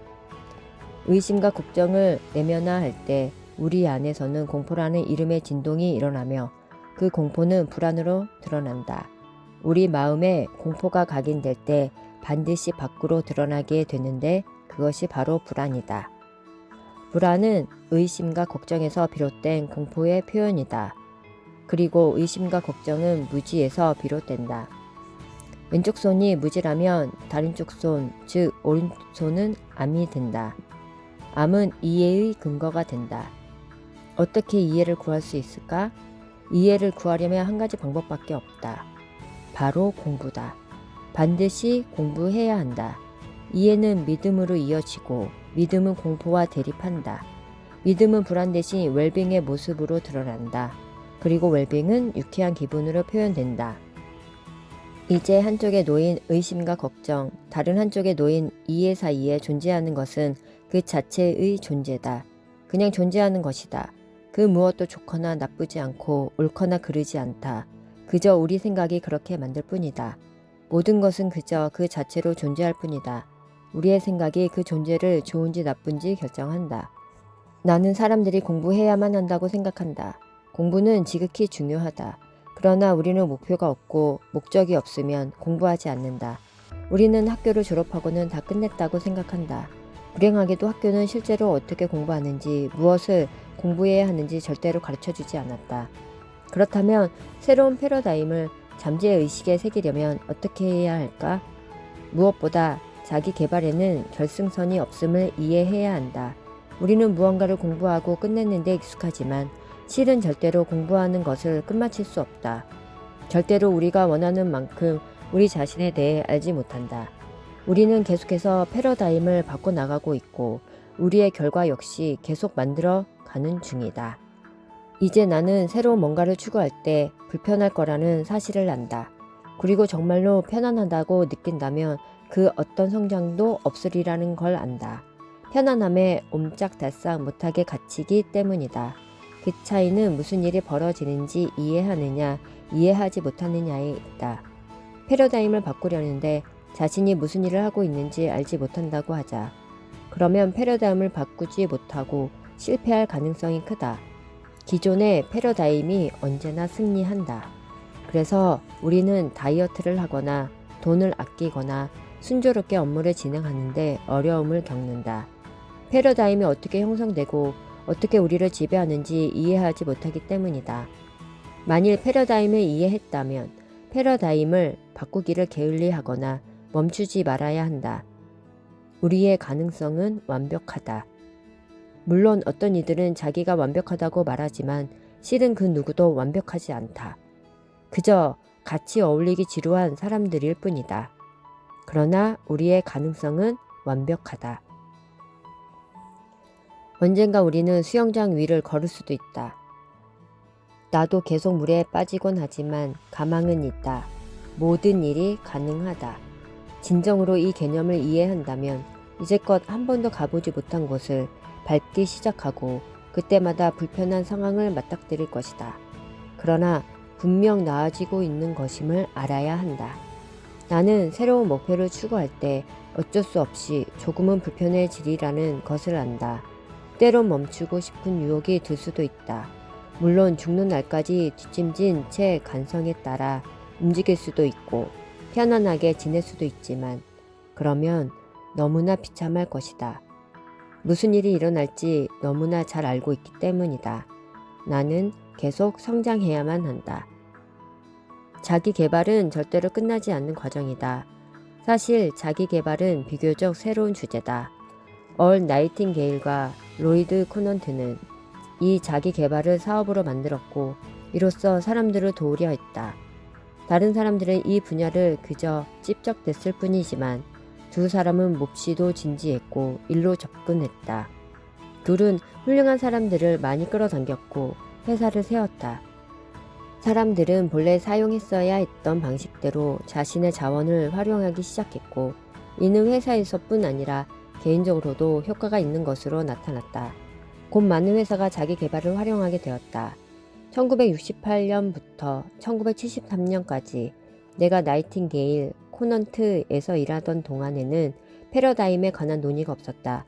[SPEAKER 1] 의심과 걱정을 내면화할 때 우리 안에서는 공포라는 이름의 진동이 일어나며 그 공포는 불안으로 드러난다. 우리 마음에 공포가 각인될 때 반드시 밖으로 드러나게 되는데 그것이 바로 불안이다. 불안은 의심과 걱정에서 비롯된 공포의 표현이다. 그리고 의심과 걱정은 무지에서 비롯된다. 왼쪽 손이 무지라면 다른 쪽 손, 즉 오른손은 암이 된다. 암은 이해의 근거가 된다. 어떻게 이해를 구할 수 있을까? 이해를 구하려면 한 가지 방법밖에 없다. 바로 공부다. 반드시 공부해야 한다. 이해는 믿음으로 이어지고 믿음은 공포와 대립한다. 믿음은 불안 대신 웰빙의 모습으로 드러난다. 그리고 웰빙은 유쾌한 기분으로 표현된다. 이제 한쪽에 놓인 의심과 걱정, 다른 한쪽에 놓인 이해 사이에 존재하는 것은 그 자체의 존재다. 그냥 존재하는 것이다. 그 무엇도 좋거나 나쁘지 않고 옳거나 그르지 않다. 그저 우리 생각이 그렇게 만들 뿐이다. 모든 것은 그저 그 자체로 존재할 뿐이다. 우리의 생각이 그 존재를 좋은지 나쁜지 결정한다. 나는 사람들이 공부해야만 한다고 생각한다. 공부는 지극히 중요하다. 그러나 우리는 목표가 없고 목적이 없으면 공부하지 않는다. 우리는 학교를 졸업하고는 다 끝냈다고 생각한다. 불행하게도 학교는 실제로 어떻게 공부하는지, 무엇을 공부해야 하는지 절대로 가르쳐주지 않았다. 그렇다면 새로운 패러다임을 잠재의식에 새기려면 어떻게 해야 할까? 무엇보다 자기 개발에는 결승선이 없음을 이해해야 한다. 우리는 무언가를 공부하고 끝냈는데 익숙하지만 실은 절대로 공부하는 것을 끝마칠 수 없다. 절대로 우리가 원하는 만큼 우리 자신에 대해 알지 못한다. 우리는 계속해서 패러다임을 바꿔나가고 있고 우리의 결과 역시 계속 만들어 가는 중이다. 이제 나는 새로운 뭔가를 추구할 때 불편할 거라는 사실을 안다. 그리고 정말로 편안하다고 느낀다면 그 어떤 성장도 없으리라는 걸 안다. 편안함에 옴짝달싹 못하게 갇히기 때문이다. 그 차이는 무슨 일이 벌어지는지 이해하느냐, 이해하지 못하느냐에 있다. 패러다임을 바꾸려는데 자신이 무슨 일을 하고 있는지 알지 못한다고 하자. 그러면 패러다임을 바꾸지 못하고 실패할 가능성이 크다. 기존의 패러다임이 언제나 승리한다. 그래서 우리는 다이어트를 하거나 돈을 아끼거나 순조롭게 업무를 진행하는데 어려움을 겪는다. 패러다임이 어떻게 형성되고 어떻게 우리를 지배하는지 이해하지 못하기 때문이다. 만일 패러다임을 이해했다면 패러다임을 바꾸기를 게을리하거나 멈추지 말아야 한다. 우리의 가능성은 완벽하다. 물론 어떤 이들은 자기가 완벽하다고 말하지만 실은 그 누구도 완벽하지 않다. 그저 같이 어울리기 지루한 사람들일 뿐이다. 그러나 우리의 가능성은 완벽하다. 언젠가 우리는 수영장 위를 걸을 수도 있다. 나도 계속 물에 빠지곤 하지만 가망은 있다. 모든 일이 가능하다. 진정으로 이 개념을 이해한다면 이제껏 한 번도 가보지 못한 곳을 밟기 시작하고 그때마다 불편한 상황을 맞닥뜨릴 것이다. 그러나 분명 나아지고 있는 것임을 알아야 한다. 나는 새로운 목표를 추구할 때 어쩔 수 없이 조금은 불편해지리라는 것을 안다. 때론 멈추고 싶은 유혹이 들 수도 있다. 물론 죽는 날까지 뒷짐진 채 간성에 따라 움직일 수도 있고 편안하게 지낼 수도 있지만 그러면 너무나 비참할 것이다. 무슨 일이 일어날지 너무나 잘 알고 있기 때문이다. 나는 계속 성장해야만 한다. 자기 개발은 절대로 끝나지 않는 과정이다. 사실 자기 개발은 비교적 새로운 주제다. 얼 나이팅게일과 로이드 코넌트는 이 자기 개발을 사업으로 만들었고 이로써 사람들을 도우려 했다. 다른 사람들은 이 분야를 그저 찝적댔을 뿐이지만 두 사람은 몹시도 진지했고 일로 접근했다. 둘은 훌륭한 사람들을 많이 끌어당겼고 회사를 세웠다. 사람들은 본래 사용했어야 했던 방식대로 자신의 자원을 활용하기 시작했고, 이는 회사에서뿐 아니라 개인적으로도 효과가 있는 것으로 나타났다. 곧 많은 회사가 자기 개발을 활용하게 되었다. 1968년부터 1973년까지 내가 나이팅게일 코넌트에서 일하던 동안에는 패러다임에 관한 논의가 없었다.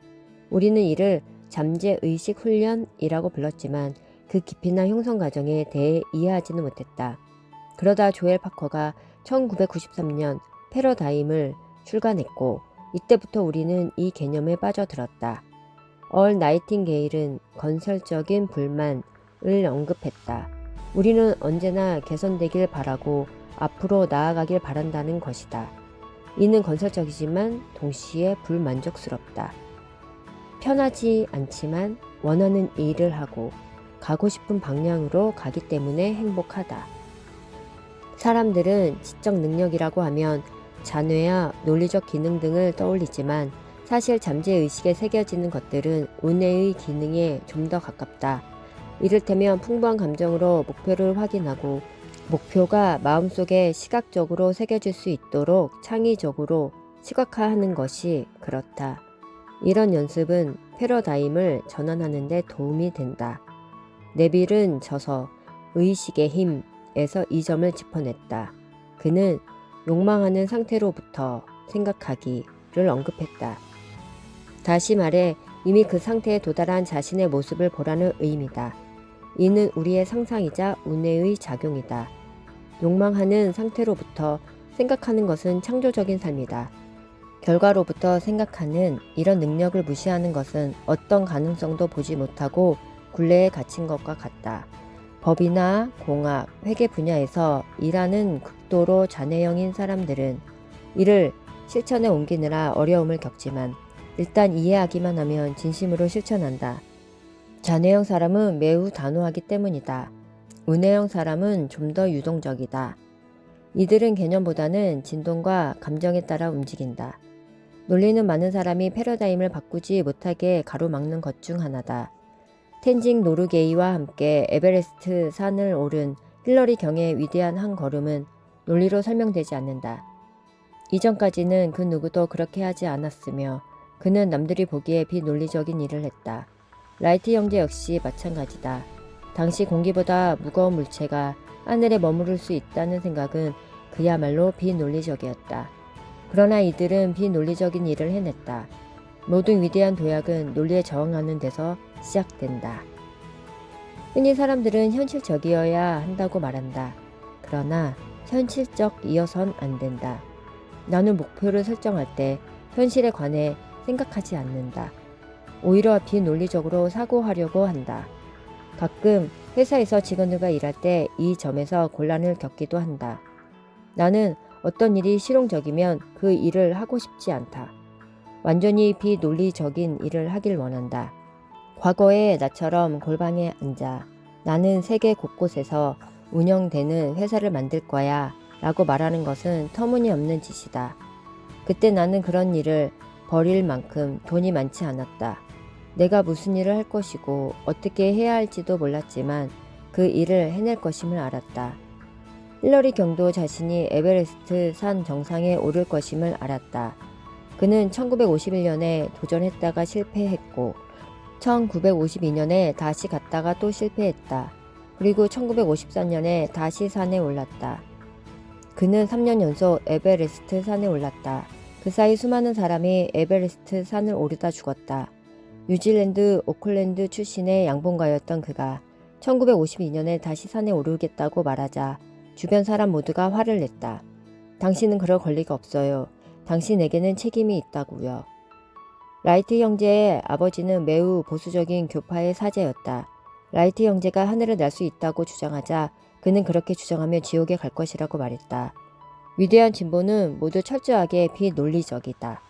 [SPEAKER 1] 우리는 이를 잠재의식 훈련이라고 불렀지만 그 깊이나 형성 과정에 대해 이해하지는 못했다. 그러다 조엘 파커가 1993년 패러다임을 출간했고, 이때부터 우리는 이 개념에 빠져들었다. 얼 나이팅게일은 건설적인 불만을 언급했다. 우리는 언제나 개선되길 바라고 앞으로 나아가길 바란다는 것이다. 이는 건설적이지만 동시에 불만족스럽다. 편하지 않지만 원하는 일을 하고 가고 싶은 방향으로 가기 때문에 행복하다. 사람들은 지적 능력이라고 하면 자뇌와 논리적 기능 등을 떠올리지만 사실 잠재의식에 새겨지는 것들은 운해의 기능에 좀 더 가깝다. 이를테면 풍부한 감정으로 목표를 확인하고 목표가 마음속에 시각적으로 새겨질 수 있도록 창의적으로 시각화하는 것이 그렇다. 이런 연습은 패러다임을 전환하는 데 도움이 된다. 네빌은 저서 의식의 힘에서 이 점을 짚어냈다. 그는 욕망하는 상태로부터 생각하기를 언급했다. 다시 말해 이미 그 상태에 도달한 자신의 모습을 보라는 의미다. 이는 우리의 상상이자 운해의 작용이다. 욕망하는 상태로부터 생각하는 것은 창조적인 삶이다. 결과로부터 생각하는 이런 능력을 무시하는 것은 어떤 가능성도 보지 못하고 굴레에 갇힌 것과 같다. 법이나 공학, 회계 분야에서 일하는 극도로 자뇌형인 사람들은 이를 실천에 옮기느라 어려움을 겪지만 일단 이해하기만 하면 진심으로 실천한다. 자뇌형 사람은 매우 단호하기 때문이다. 운해형 사람은 좀 더 유동적이다. 이들은 개념보다는 진동과 감정에 따라 움직인다. 논리는 많은 사람이 패러다임을 바꾸지 못하게 가로막는 것 중 하나다. 텐징 노르게이와 함께 에베레스트 산을 오른 힐러리 경의 위대한 한 걸음은 논리로 설명되지 않는다. 이전까지는 그 누구도 그렇게 하지 않았으며 그는 남들이 보기에 비논리적인 일을 했다. 라이트 형제 역시 마찬가지다. 당시 공기보다 무거운 물체가 하늘에 머무를 수 있다는 생각은 그야말로 비논리적이었다. 그러나 이들은 비논리적인 일을 해냈다. 모든 위대한 도약은 논리에 저항하는 데서 시작된다. 흔히 사람들은 현실적이어야 한다고 말한다. 그러나 현실적이어선 안 된다. 나는 목표를 설정할 때 현실에 관해 생각하지 않는다. 오히려 비논리적으로 사고하려고 한다. 가끔 회사에서 직원들과 일할 때 이 점에서 곤란을 겪기도 한다. 나는 어떤 일이 실용적이면 그 일을 하고 싶지 않다. 완전히 비논리적인 일을 하길 원한다. 과거의 나처럼 골방에 앉아 나는 세계 곳곳에서 운영되는 회사를 만들 거야 라고 말하는 것은 터무니없는 짓이다. 그때 나는 그런 일을 벌일 만큼 돈이 많지 않았다. 내가 무슨 일을 할 것이고 어떻게 해야 할지도 몰랐지만 그 일을 해낼 것임을 알았다. 힐러리 경도 자신이 에베레스트 산 정상에 오를 것임을 알았다. 그는 1951년에 도전했다가 실패했고 1952년에 다시 갔다가 또 실패했다. 그리고 1954년에 다시 산에 올랐다. 그는 3년 연속 에베레스트 산에 올랐다. 그 사이 수많은 사람이 에베레스트 산을 오르다 죽었다. 뉴질랜드 오클랜드 출신의 양봉가였던 그가 1952년에 다시 산에 오르겠다고 말하자 주변 사람 모두가 화를 냈다. 당신은 그럴 권리가 없어요. 당신에게는 책임이 있다고요. 라이트 형제의 아버지는 매우 보수적인 교파의 사제였다. 라이트 형제가 하늘을 날 수 있다고 주장하자 그는 그렇게 주장하며 지옥에 갈 것이라고 말했다. 위대한 진보는 모두 철저하게 비논리적이다.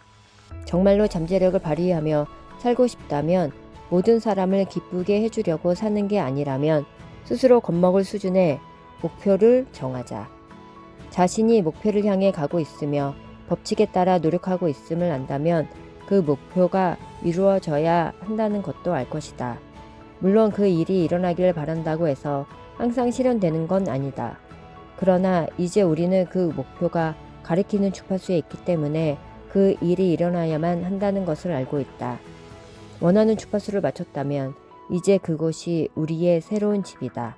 [SPEAKER 1] 정말로 잠재력을 발휘하며 살고 싶다면 모든 사람을 기쁘게 해주려고 사는 게 아니라면 스스로 겁먹을 수준의 목표를 정하자. 자신이 목표를 향해 가고 있으며 법칙에 따라 노력하고 있음을 안다면 그 목표가 이루어져야 한다는 것도 알 것이다. 물론 그 일이 일어나길 바란다고 해서 항상 실현되는 건 아니다. 그러나 이제 우리는 그 목표가 가리키는 주파수에 있기 때문에 그 일이 일어나야만 한다는 것을 알고 있다. 원하는 주파수를 맞췄다면 이제 그곳이 우리의 새로운 집이다.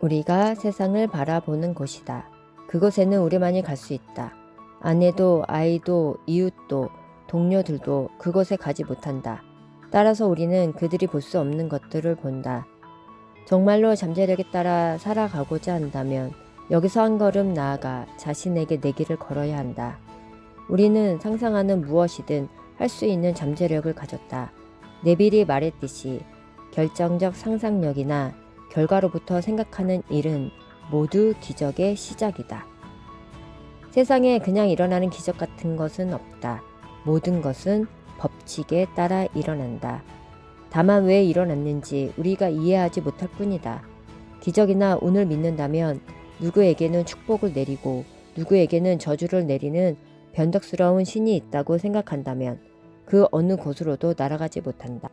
[SPEAKER 1] 우리가 세상을 바라보는 곳이다. 그곳에는 우리만이 갈 수 있다. 아내도 아이도 이웃도 동료들도 그곳에 가지 못한다. 따라서 우리는 그들이 볼 수 없는 것들을 본다. 정말로 잠재력에 따라 살아가고자 한다면 여기서 한 걸음 나아가 자신에게 내길을 걸어야 한다. 우리는 상상하는 무엇이든 할 수 있는 잠재력을 가졌다. 네빌이 말했듯이 결정적 상상력이나 결과로부터 생각하는 일은 모두 기적의 시작이다. 세상에 그냥 일어나는 기적 같은 것은 없다. 모든 것은 법칙에 따라 일어난다. 다만 왜 일어났는지 우리가 이해하지 못할 뿐이다. 기적이나 운을 믿는다면 누구에게는 축복을 내리고 누구에게는 저주를 내리는 변덕스러운 신이 있다고 생각한다면 그 어느 곳으로도 날아가지 못한다.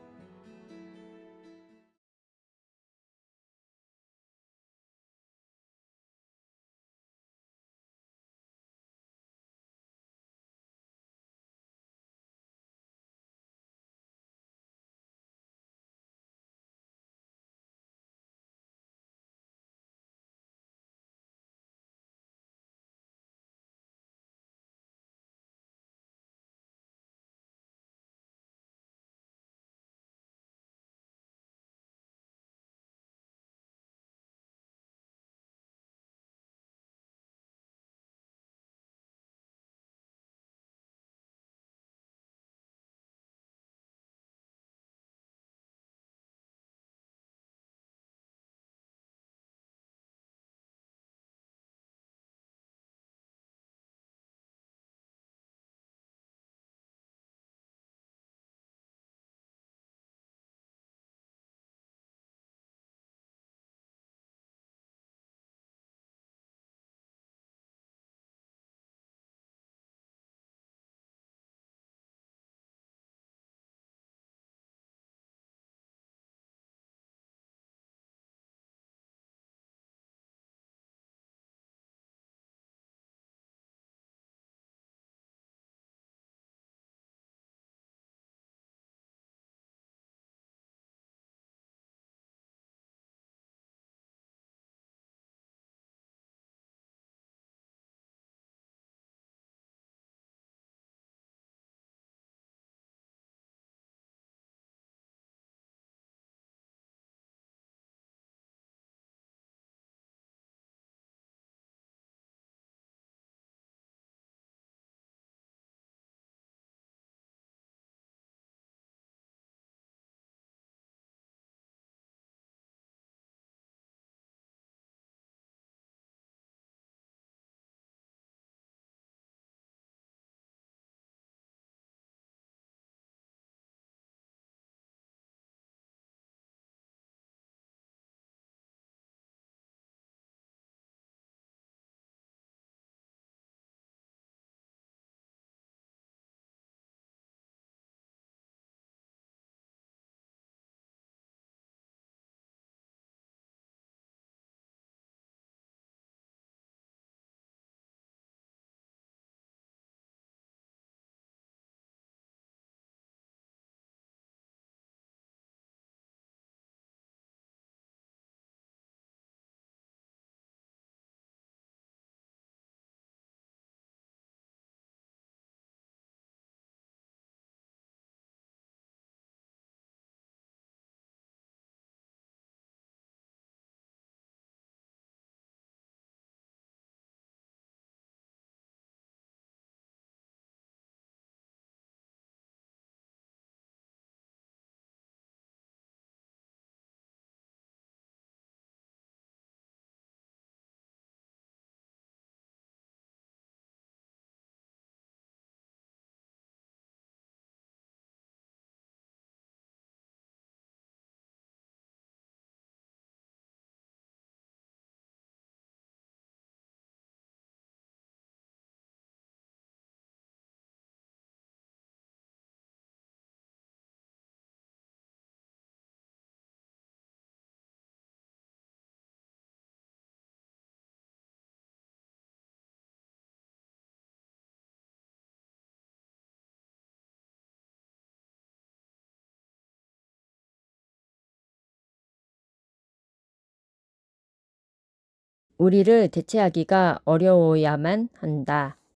[SPEAKER 1] 우리를 대체하기가 어려워야만 한다.